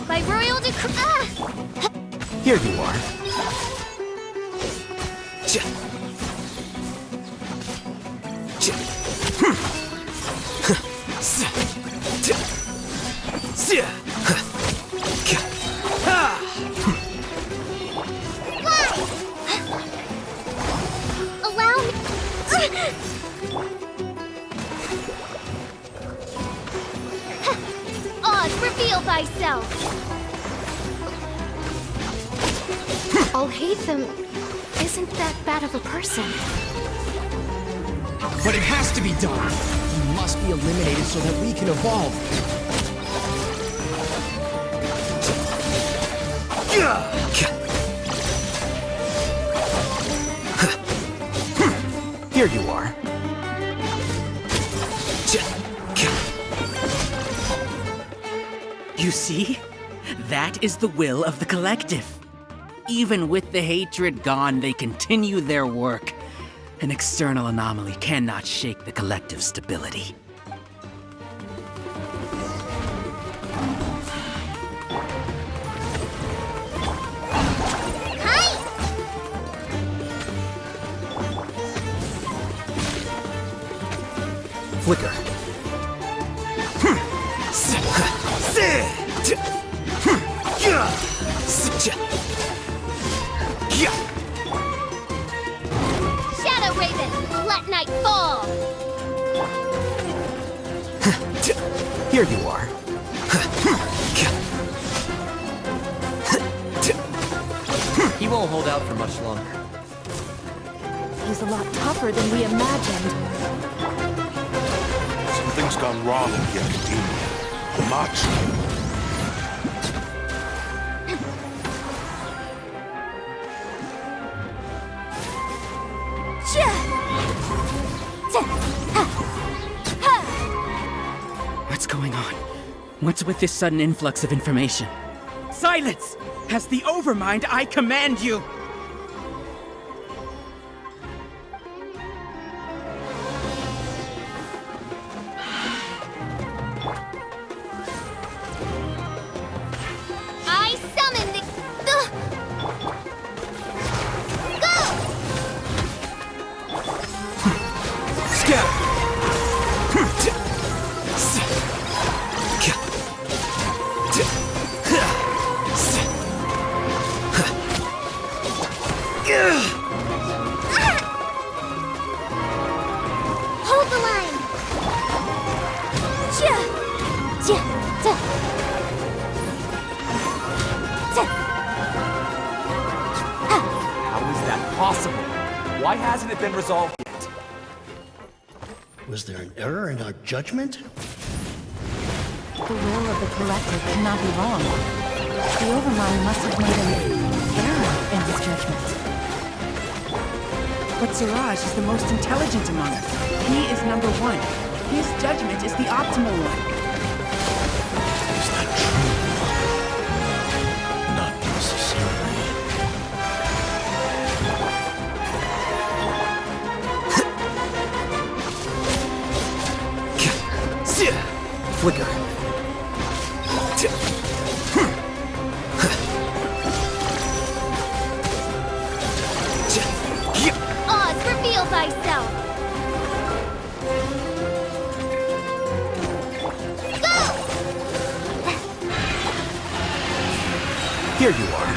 By royal decree. Here you are. Allow me. Oz, reveal thyself. Alhaitham isn't that bad of a person. But it has to be done. He must be eliminated so that we can evolve. Here you are. You see? That is the will of the collective. Even with the hatred gone, they continue their work. An external anomaly cannot shake the collective's stability. Flicker. Shadow Raven, let night fall. Here you are. He won't hold out for much longer. He's a lot tougher than we imagined. Something's gone wrong with the Academia. The Macho. What's going on? What's with this sudden influx of information? Silence! As the Overmind, I command you! I summon the... How is that possible? Why hasn't it been resolved yet? Was there an error in our judgment? The will of the collective cannot be wrong. The Overmind must have made an error in his judgment. But Siraj is the most intelligent among us. He is number one. His judgment is the optimal one. Is that true? Not necessarily. Flicker. Oz, reveal thyself! Here you are.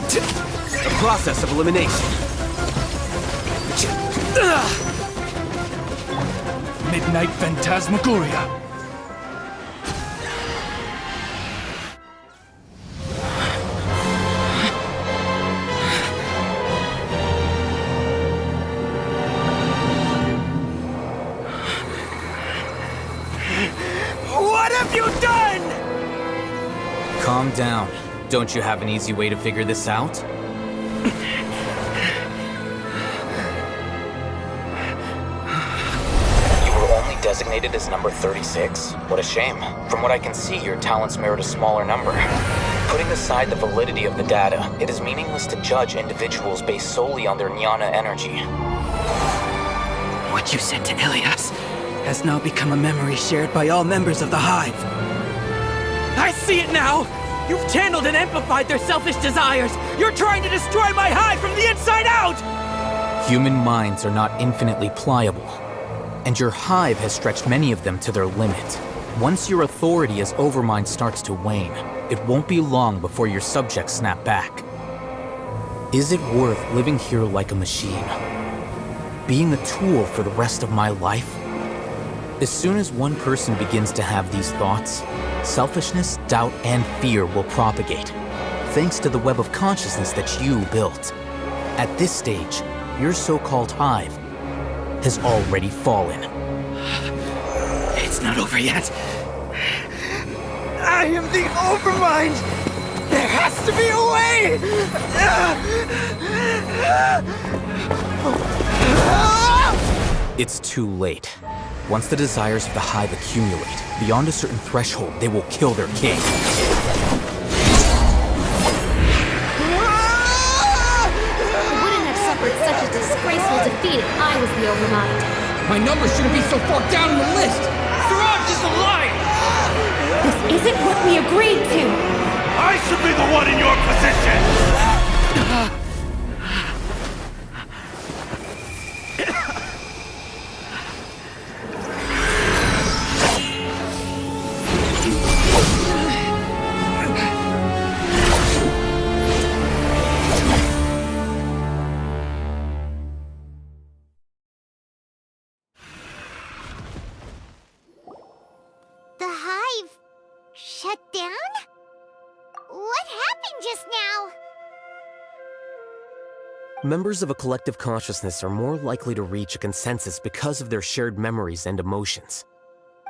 The process of elimination. Midnight Phantasmagoria. What have you done? Calm down. Don't you have an easy way to figure this out? You were only designated as number 36? What a shame. From what I can see, your talents merit a smaller number. Putting aside the validity of the data, it is meaningless to judge individuals based solely on their jnana energy. What you said to Ilias has now become a memory shared by all members of the Hive. I see it now! You've channeled and amplified their selfish desires! You're trying to destroy my Hive from the inside out! Human minds are not infinitely pliable, and your Hive has stretched many of them to their limit. Once your authority as Overmind starts to wane, it won't be long before your subjects snap back. Is it worth living here like a machine? Being a tool for the rest of my life? As soon as one person begins to have these thoughts, selfishness, doubt, and fear will propagate, thanks to the web of consciousness that you built. At this stage, your so-called Hive has already fallen. It's not over yet. I am the Overmind! There has to be a way! It's too late. Once the desires of the Hive accumulate, beyond a certain threshold, they will kill their king. I wouldn't have suffered such a disgraceful defeat if I was the Overmind. My number shouldn't be so far down in the list! Siraj is a liar! This isn't what we agreed to! I should be the one in your position! The Hive shut down? What happened just now? Members of a collective consciousness are more likely to reach a consensus because of their shared memories and emotions.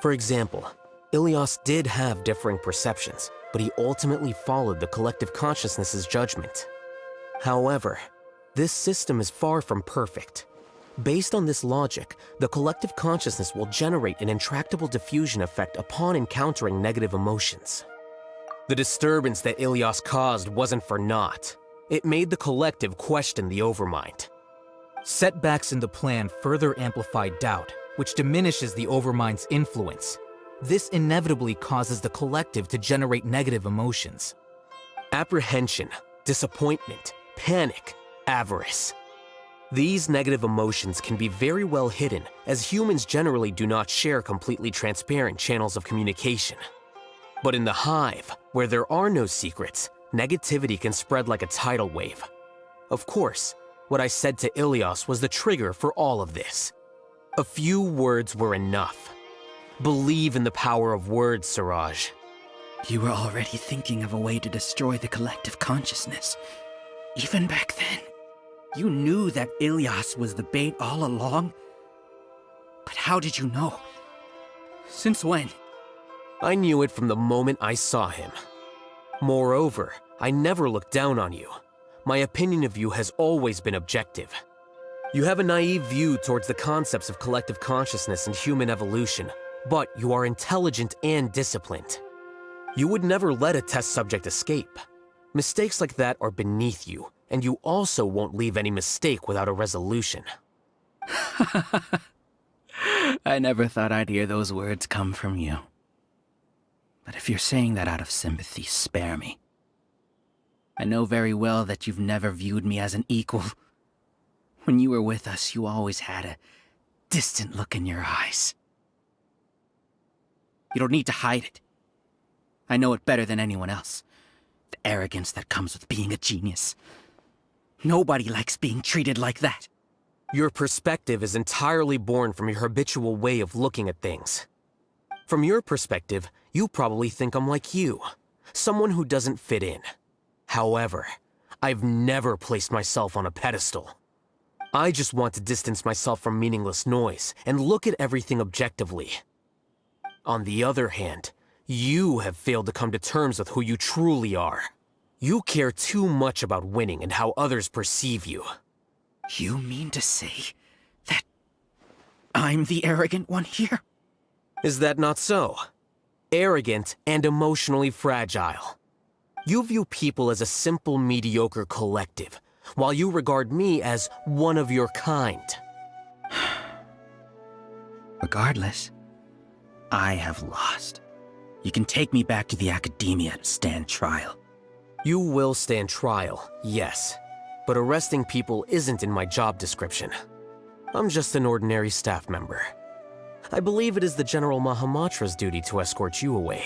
For example, Ilias did have differing perceptions, but he ultimately followed the collective consciousness's judgment. However, this system is far from perfect. Based on this logic, the collective consciousness will generate an intractable diffusion effect upon encountering negative emotions. The disturbance that Ilias caused wasn't for naught. It made the collective question the Overmind. Setbacks in the plan further amplify doubt, which diminishes the Overmind's influence. This inevitably causes the collective to generate negative emotions. Apprehension, disappointment, panic, avarice. These negative emotions can be very well hidden, as humans generally do not share completely transparent channels of communication. But in the Hive, where there are no secrets, negativity can spread like a tidal wave. Of course, what I said to Ilias was the trigger for all of this. A few words were enough. Believe in the power of words, Siraj. You were already thinking of a way to destroy the collective consciousness. Even back then, you knew that Ilyas was the bait all along. But how did you know? Since when? I knew it from the moment I saw him. Moreover, I never looked down on you. My opinion of you has always been objective. You have a naive view towards the concepts of collective consciousness and human evolution, but you are intelligent and disciplined. You would never let a test subject escape. Mistakes like that are beneath you, and you also won't leave any mistake without a resolution. I never thought I'd hear those words come from you. But if you're saying that out of sympathy, spare me. I know very well that you've never viewed me as an equal. When you were with us, you always had a distant look in your eyes. You don't need to hide it. I know it better than anyone else. The arrogance that comes with being a genius. Nobody likes being treated like that. Your perspective is entirely born from your habitual way of looking at things. From your perspective, you probably think I'm like you, someone who doesn't fit in. However, I've never placed myself on a pedestal. I just want to distance myself from meaningless noise and look at everything objectively. On the other hand, you have failed to come to terms with who you truly are. You care too much about winning and how others perceive you. You mean to say that I'm the arrogant one here? Is that not so? Arrogant and emotionally fragile. You view people as a simple, mediocre collective, while you regard me as one of your kind. Regardless, I have lost. You can take me back to the academia to stand trial. You will stand trial, yes. But arresting people isn't in my job description. I'm just an ordinary staff member. I believe it is the General Mahamatra's duty to escort you away.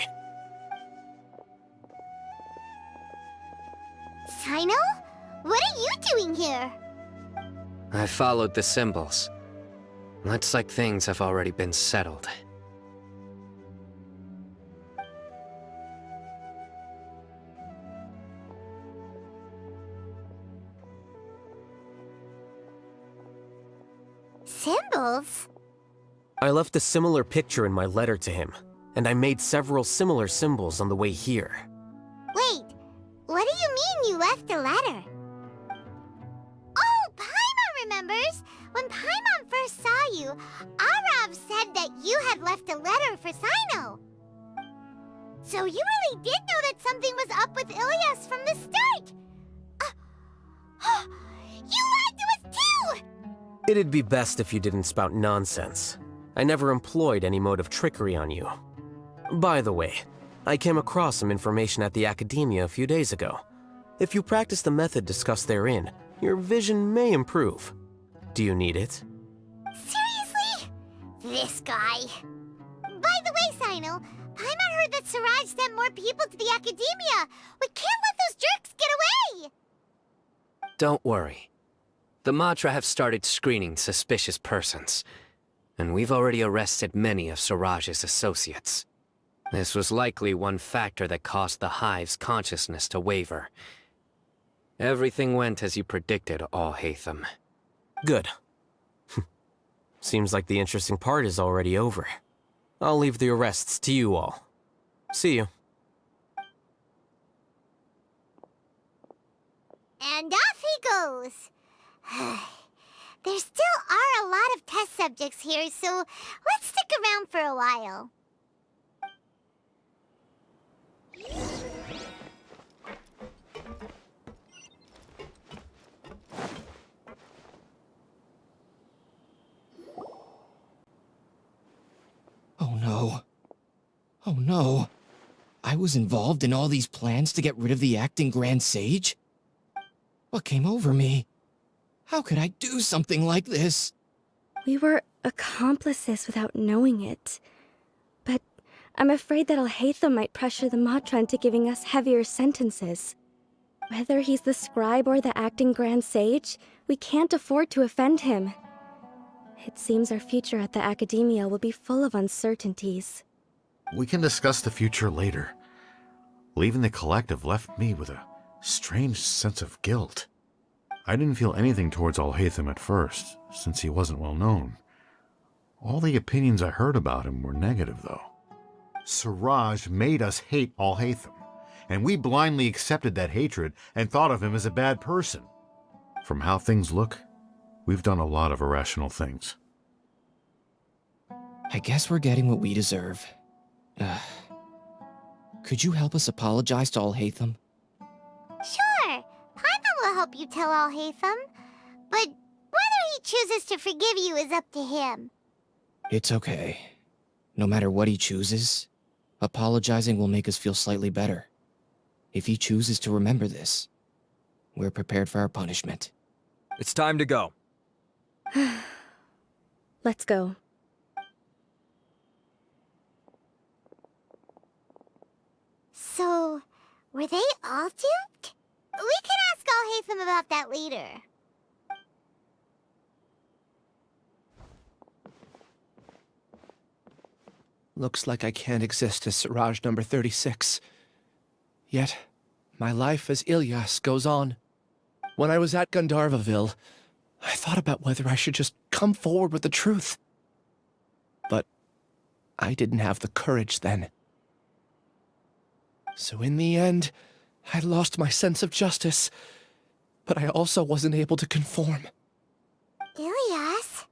Sino? What are you doing here? I followed the symbols. Looks like things have already been settled. Symbols? I left a similar picture in my letter to him, and I made several similar symbols on the way here. Wait, what do you mean you left a letter? Oh, Paimon remembers! When Paimon first saw you, Arav said that you had left a letter for Sino. So you really did know that something was up with Ilyas from the start! You lied to us too! It'd be best if you didn't spout nonsense. I never employed any mode of trickery on you. By the way, I came across some information at the Academia a few days ago. If you practice the method discussed therein, your vision may improve. Do you need it? Seriously? This guy. By the way, Sino, Paimon heard that Siraj sent more people to the Academia. We can't let those jerks get away! Don't worry. The Matra have started screening suspicious persons, and we've already arrested many of Siraj's associates. This was likely one factor that caused the Hive's consciousness to waver. Everything went as you predicted, All-Haytham. Good. Seems like the interesting part is already over. I'll leave the arrests to you all. See you. And off he goes. There still are a lot of test subjects here, so let's stick around for a while. Oh no. Oh no. I was involved in all these plans to get rid of the acting Grand Sage? What came over me? How could I do something like this? We were accomplices without knowing it. But I'm afraid that Al-Haytham might pressure the Matra into giving us heavier sentences. Whether he's the scribe or the acting Grand Sage, we can't afford to offend him. It seems our future at the Academia will be full of uncertainties. We can discuss the future later. Leaving the collective left me with a strange sense of guilt. I didn't feel anything towards Alhaitham at first, since he wasn't well known. All the opinions I heard about him were negative, though. Siraj made us hate Alhaitham, and we blindly accepted that hatred and thought of him as a bad person. From how things look, we've done a lot of irrational things. I guess we're getting what we deserve. Could you help us apologize to Alhaitham? Sure, Paimon will help you tell Alhaitham, but whether he chooses to forgive you is up to him. It's okay. No matter what he chooses, apologizing will make us feel slightly better. If he chooses to remember this, we're prepared for our punishment. It's time to go. Let's go. So, were they all duped? We can ask Alhaitham about that later. Looks like I can't exist as Siraj number 36. Yet, my life as Ilyas goes on. When I was at Gandharvaville, I thought about whether I should just come forward with the truth. But I didn't have the courage then. So in the end, I lost my sense of justice, but I also wasn't able to conform. Ilyas?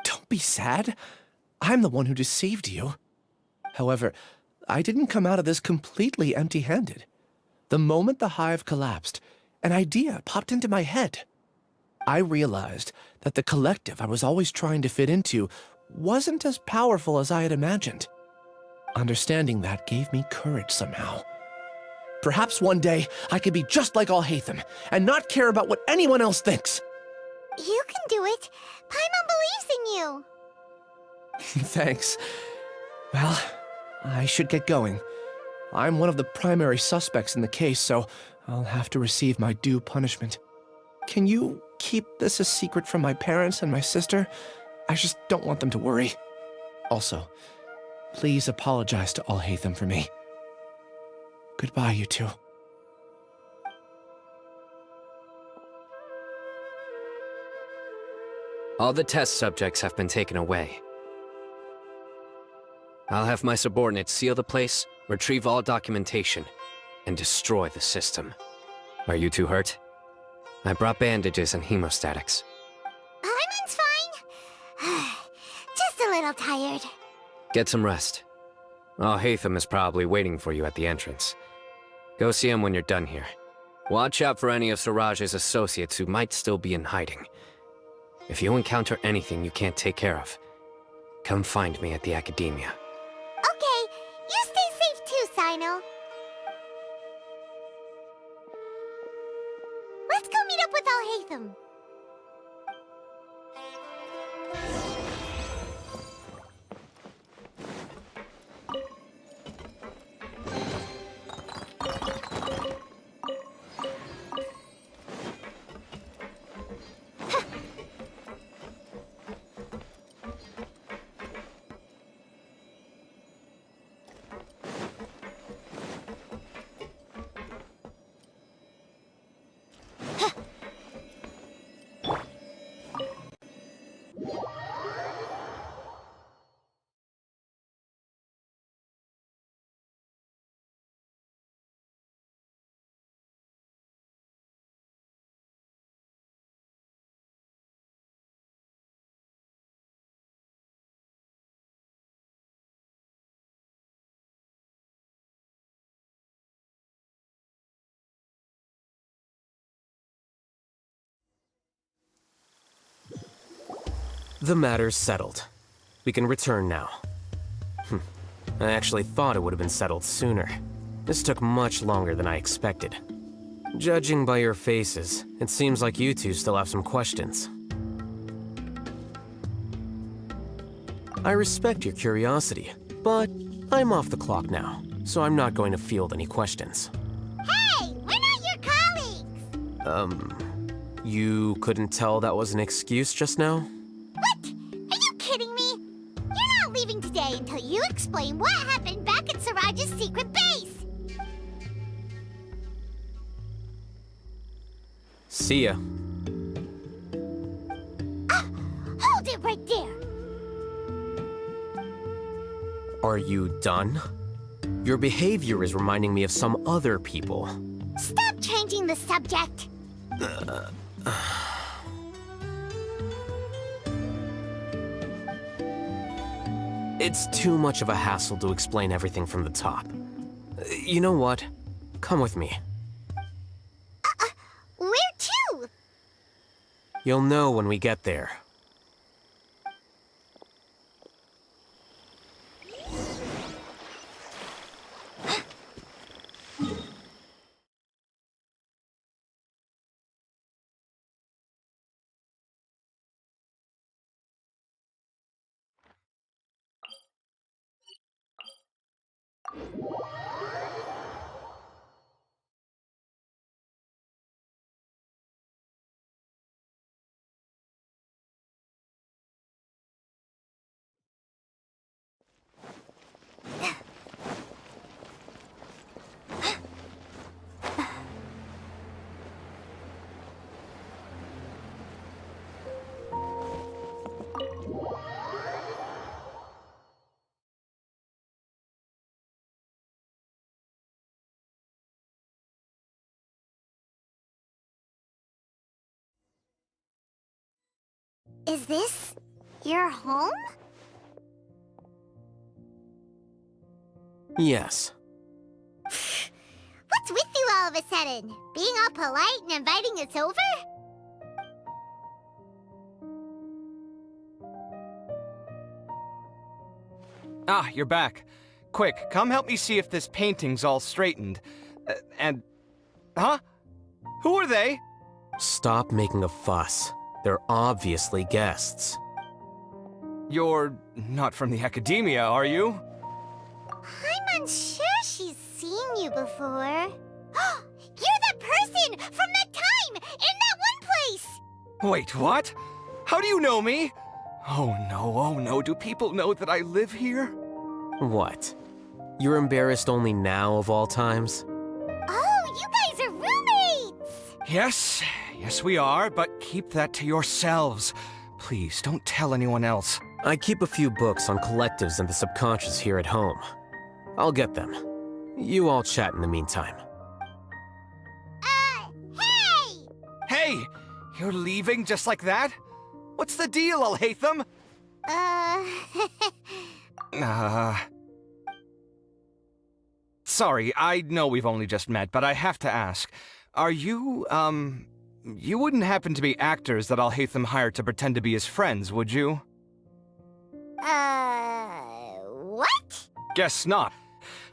Don't be sad. I'm the one who deceived you. However, I didn't come out of this completely empty-handed. The moment the hive collapsed, an idea popped into my head. I realized that the collective I was always trying to fit into wasn't as powerful as I had imagined. Understanding that gave me courage somehow. Perhaps one day I could be just like Alhaitham and not care about what anyone else thinks. You can do it. Paimon believes in you. Thanks. Well, I should get going. I'm one of the primary suspects in the case, so I'll have to receive my due punishment. Can you keep this a secret from my parents and my sister? I just don't want them to worry. Also, please apologize to Alhaitham for me. Goodbye, you two. All the test subjects have been taken away. I'll have my subordinates seal the place, retrieve all documentation, and destroy the system. Are you two hurt? I brought bandages and hemostatics. Paimon's fine. Just a little tired. Get some rest. Alhaitham is probably waiting for you at the entrance. Go see him when you're done here. Watch out for any of Siraj's associates who might still be in hiding. If you encounter anything you can't take care of, come find me at the Academia. Okay, you stay safe too, Sino. Let's go meet up with Alhaitham. The matter's settled. We can return now. I actually thought it would have been settled sooner. This took much longer than I expected. Judging by your faces, it seems like you two still have some questions. I respect your curiosity, but I'm off the clock now, so I'm not going to field any questions. Hey, we're not your colleagues! You couldn't tell that was an excuse just now? What explain what happened back at Siraj's secret base! See ya. Hold it right there! Are you done? Your behavior is reminding me of some other people. Stop changing the subject! It's too much of a hassle to explain everything from the top. You know what? Come with me. Where to? You'll know when we get there. Is this your home? Yes. What's with you all of a sudden? Being all polite and inviting us over? Ah, you're back. Quick, come help me see if this painting's all straightened. Huh? Who are they? Stop making a fuss. They're obviously guests. You're not from the Academia, are you? I'm unsure she's seen you before. You're that person from that time, in that one place! Wait, what? How do you know me? Oh no, do people know that I live here? What? You're embarrassed only now of all times? Oh, you guys are roommates! Yes, we are, but keep that to yourselves. Please, don't tell anyone else. I keep a few books on collectives and the subconscious here at home. I'll get them. You all chat in the meantime. Hey! Hey! You're leaving just like that? What's the deal, Alhaitham? Sorry, I know we've only just met, but I have to ask. Are you, you wouldn't happen to be actors that Alhaitham hired to pretend to be his friends, would you? What? Guess not.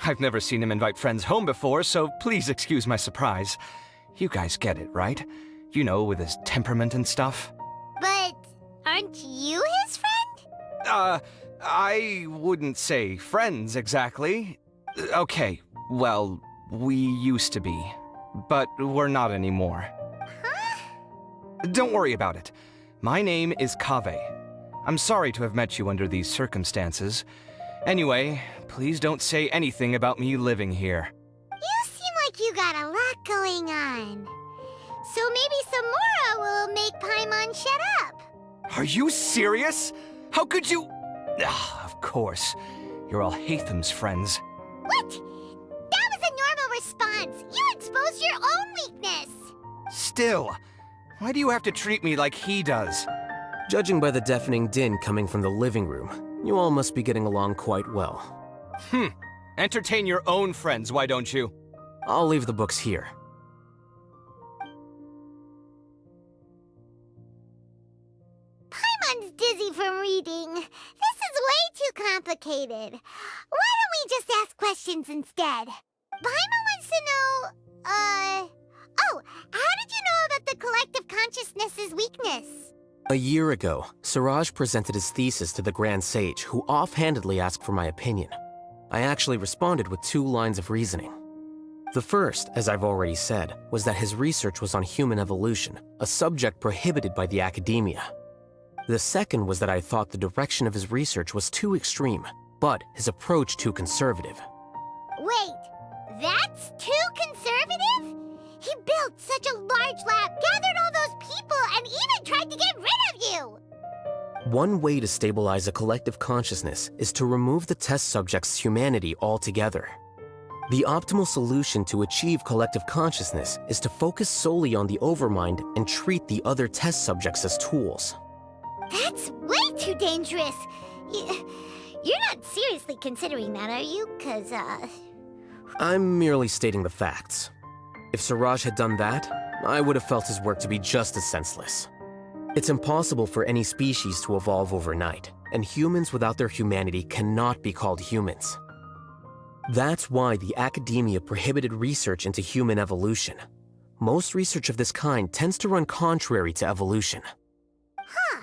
I've never seen him invite friends home before, so please excuse my surprise. You guys get it, right? You know, with his temperament and stuff. But aren't you his friend? I wouldn't say friends exactly. Okay, well, we used to be, but we're not anymore. Huh? Don't worry about it. My name is Kaveh. I'm sorry to have met you under these circumstances. Anyway, please don't say anything about me living here. You seem like you got a lot going on. So maybe Samora will make Paimon shut up. Are you serious? How could you? Of course. You're Alhaitham's friends. What? That was a normal response. You exposed your own weakness. Still, why do you have to treat me like he does? Judging by the deafening din coming from the living room, you all must be getting along quite well. Entertain your own friends, why don't you? I'll leave the books here. Paimon's dizzy from reading. This is way too complicated. Why don't we just ask questions instead? Paimon wants to know, oh, how did you know about the collective consciousness's weakness? A year ago, Siraj presented his thesis to the Grand Sage, who offhandedly asked for my opinion. I actually responded with 2 lines of reasoning. The first, as I've already said, was that his research was on human evolution, a subject prohibited by the Academia. The second was that I thought the direction of his research was too extreme. but his approach too conservative. Wait, that's too conservative? He built such a large lab, gathered all those people, and even tried to get rid of you! One way to stabilize a collective consciousness is to remove the test subject's humanity altogether. The optimal solution to achieve collective consciousness is to focus solely on the overmind and treat the other test subjects as tools. That's way too dangerous! You're not seriously considering that, are you? 'Cause, I'm merely stating the facts. If Siraj had done that, I would have felt his work to be just as senseless. It's impossible for any species to evolve overnight, and humans without their humanity cannot be called humans. That's why the academia prohibited research into human evolution. Most research of this kind tends to run contrary to evolution. Huh.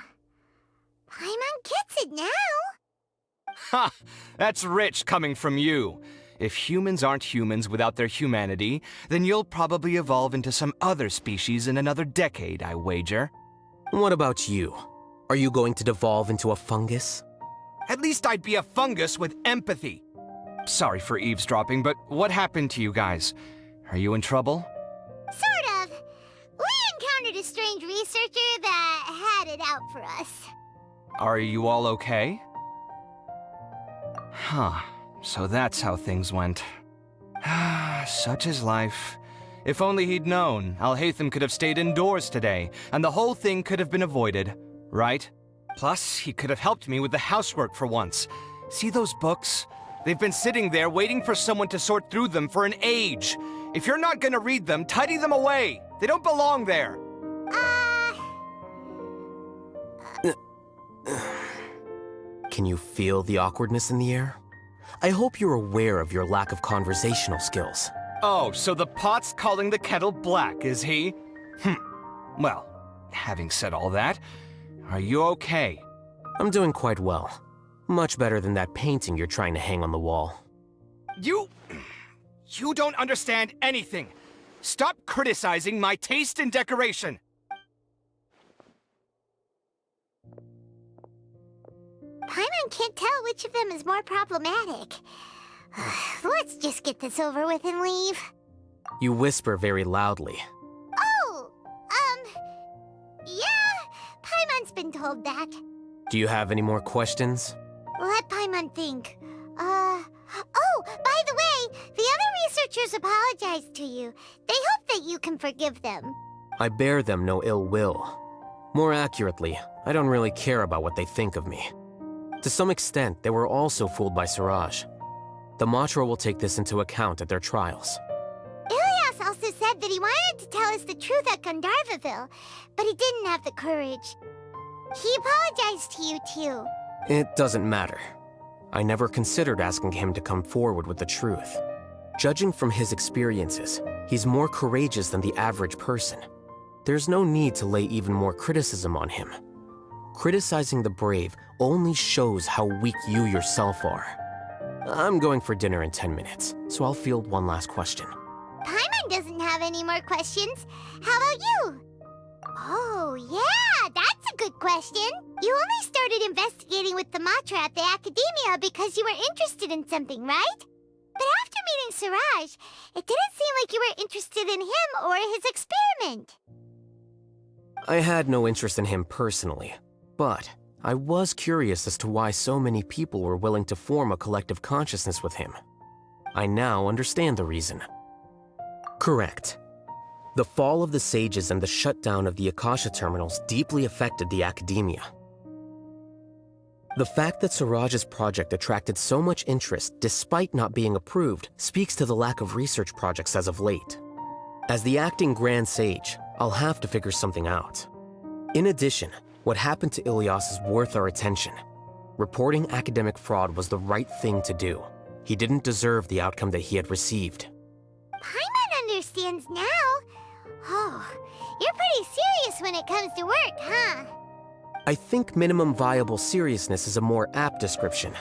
Paimon gets it now. Ha! That's rich coming from you. If humans aren't humans without their humanity, then you'll probably evolve into some other species in another decade, I wager. What about you? Are you going to devolve into a fungus? At least I'd be a fungus with empathy. Sorry for eavesdropping, but what happened to you guys? Are you in trouble? Sort of. We encountered a strange researcher that had it out for us. Are you all okay? Huh. So that's how things went. Such is life. If only he'd known, Alhaitham could have stayed indoors today, and the whole thing could have been avoided, right? Plus, he could have helped me with the housework for once. See those books? They've been sitting there waiting for someone to sort through them for an age. If you're not gonna read them, tidy them away. They don't belong there. Can you feel the awkwardness in the air? I hope you're aware of your lack of conversational skills. Oh, so the pot's calling the kettle black, is he? Well, having said all that, are you okay? I'm doing quite well. Much better than that painting you're trying to hang on the wall. You don't understand anything. Stop criticizing my taste in decoration. Paimon can't tell which of them is more problematic. Let's just get this over with and leave. You whisper very loudly. Oh, yeah, Paimon's been told that. Do you have any more questions? Let Paimon think. Oh, by the way, the other researchers apologized to you. They hope that you can forgive them. I bear them no ill will. More accurately, I don't really care about what they think of me. To some extent, they were also fooled by Siraj. The Matra will take this into account at their trials. Ilias also said that he wanted to tell us the truth at Gandharvaville, but he didn't have the courage. He apologized to you, too. It doesn't matter. I never considered asking him to come forward with the truth. Judging from his experiences, he's more courageous than the average person. There's no need to lay even more criticism on him. Criticizing the brave only shows how weak you yourself are. I'm going for dinner in 10 minutes, so I'll field one last question. Paimon doesn't have any more questions. How about you? Oh, yeah, that's a good question. You only started investigating with the Matra at the Academia because you were interested in something, right? But after meeting Siraj, it didn't seem like you were interested in him or his experiment. I had no interest in him personally, but I was curious as to why so many people were willing to form a collective consciousness with him. I now understand the reason. Correct. The fall of the sages and the shutdown of the Akasha terminals deeply affected the Academia. The fact that Siraj's project attracted so much interest despite not being approved speaks to the lack of research projects as of late. As the acting Grand Sage, I'll have to figure something out. In addition, what happened to Ilias is worth our attention. Reporting academic fraud was the right thing to do. He didn't deserve the outcome that he had received. Paimon understands now. Oh, you're pretty serious when it comes to work, huh? I think minimum viable seriousness is a more apt description.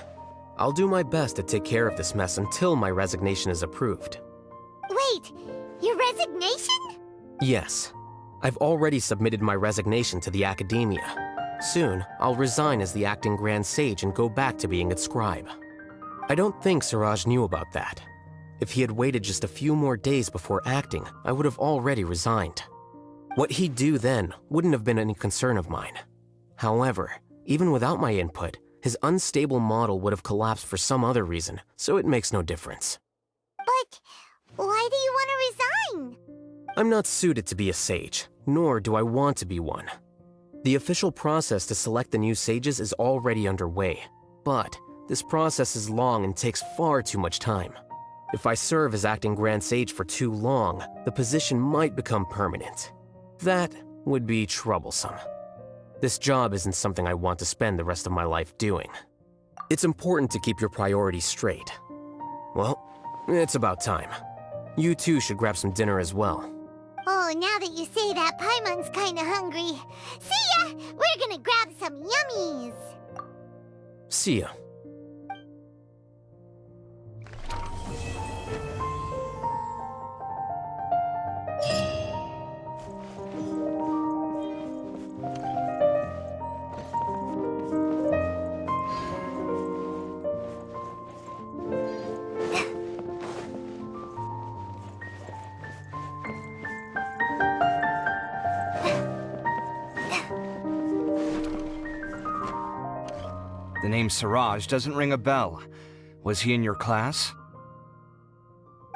I'll do my best to take care of this mess until my resignation is approved. Wait, your resignation? Yes. I've already submitted my resignation to the Academia. Soon, I'll resign as the acting Grand Sage and go back to being its scribe. I don't think Siraj knew about that. If he had waited just a few more days before acting, I would have already resigned. What he'd do then wouldn't have been any concern of mine. However, even without my input, his unstable model would have collapsed for some other reason, so it makes no difference. But why do you want to resign? I'm not suited to be a sage, nor do I want to be one. The official process to select the new sages is already underway, but this process is long and takes far too much time. If I serve as acting Grand Sage for too long, the position might become permanent. That would be troublesome. This job isn't something I want to spend the rest of my life doing. It's important to keep your priorities straight. Well, it's about time. You two should grab some dinner as well. Oh, now that you say that, Paimon's kinda hungry. See ya! We're gonna grab some yummies! See ya. The name Siraj doesn't ring a bell. Was he in your class?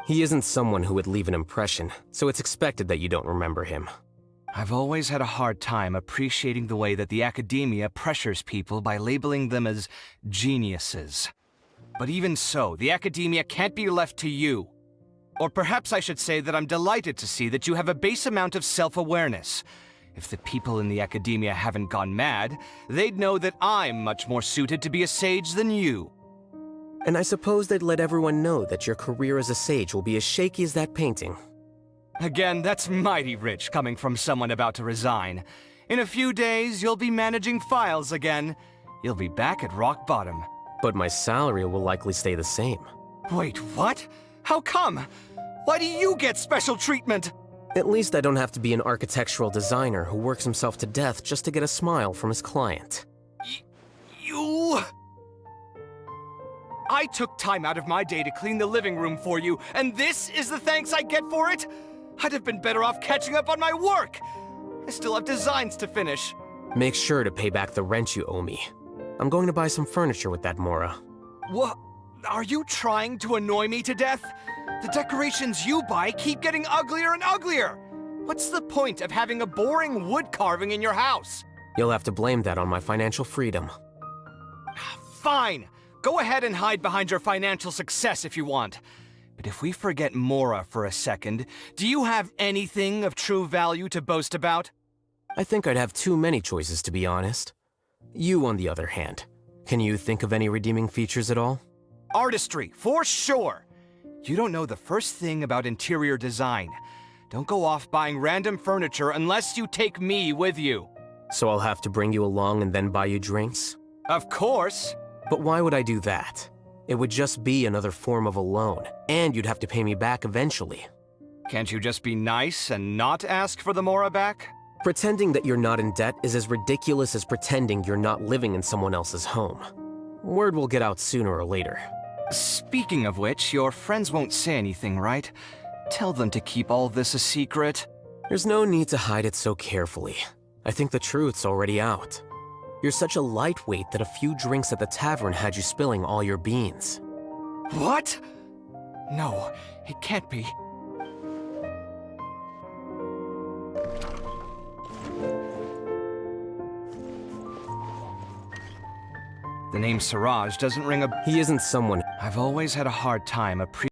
He isn't someone who would leave an impression, so it's expected that you don't remember him. I've always had a hard time appreciating the way that the academia pressures people by labeling them as geniuses. But even so, the academia can't be left to you. Or perhaps I should say that I'm delighted to see that you have a base amount of self-awareness. If the people in the academia haven't gone mad, they'd know that I'm much more suited to be a sage than you. And I suppose they'd let everyone know that your career as a sage will be as shaky as that painting. Again, that's mighty rich coming from someone about to resign. In a few days, you'll be managing files again. You'll be back at rock bottom. But my salary will likely stay the same. Wait, what? How come? Why do you get special treatment? At least I don't have to be an architectural designer who works himself to death just to get a smile from his client. You... I took time out of my day to clean the living room for you, and this is the thanks I get for it? I'd have been better off catching up on my work. I still have designs to finish. Make sure to pay back the rent you owe me. I'm going to buy some furniture with that Mora. What? Are you trying to annoy me to death? The decorations you buy keep getting uglier and uglier. What's the point of having a boring wood carving in your house? You'll have to blame that on my financial freedom. Fine. Go ahead and hide behind your financial success if you want. But if we forget Mora for a second, do you have anything of true value to boast about? I think I'd have too many choices, to be honest. You, on the other hand, can you think of any redeeming features at all? Artistry, for sure. You don't know the first thing about interior design. Don't go off buying random furniture unless you take me with you. So I'll have to bring you along and then buy you drinks? Of course. But why would I do that? It would just be another form of a loan, and you'd have to pay me back eventually. Can't you just be nice and not ask for the Mora back? Pretending that you're not in debt is as ridiculous as pretending you're not living in someone else's home. Word will get out sooner or later. Speaking of which, your friends won't say anything, right? Tell them to keep all this a secret. There's no need to hide it so carefully. I think the truth's already out. You're such a lightweight that a few drinks at the tavern had you spilling all your beans. What? No, it can't be. The name Siraj doesn't ring a... He isn't someone... I've always had a hard time appreciating...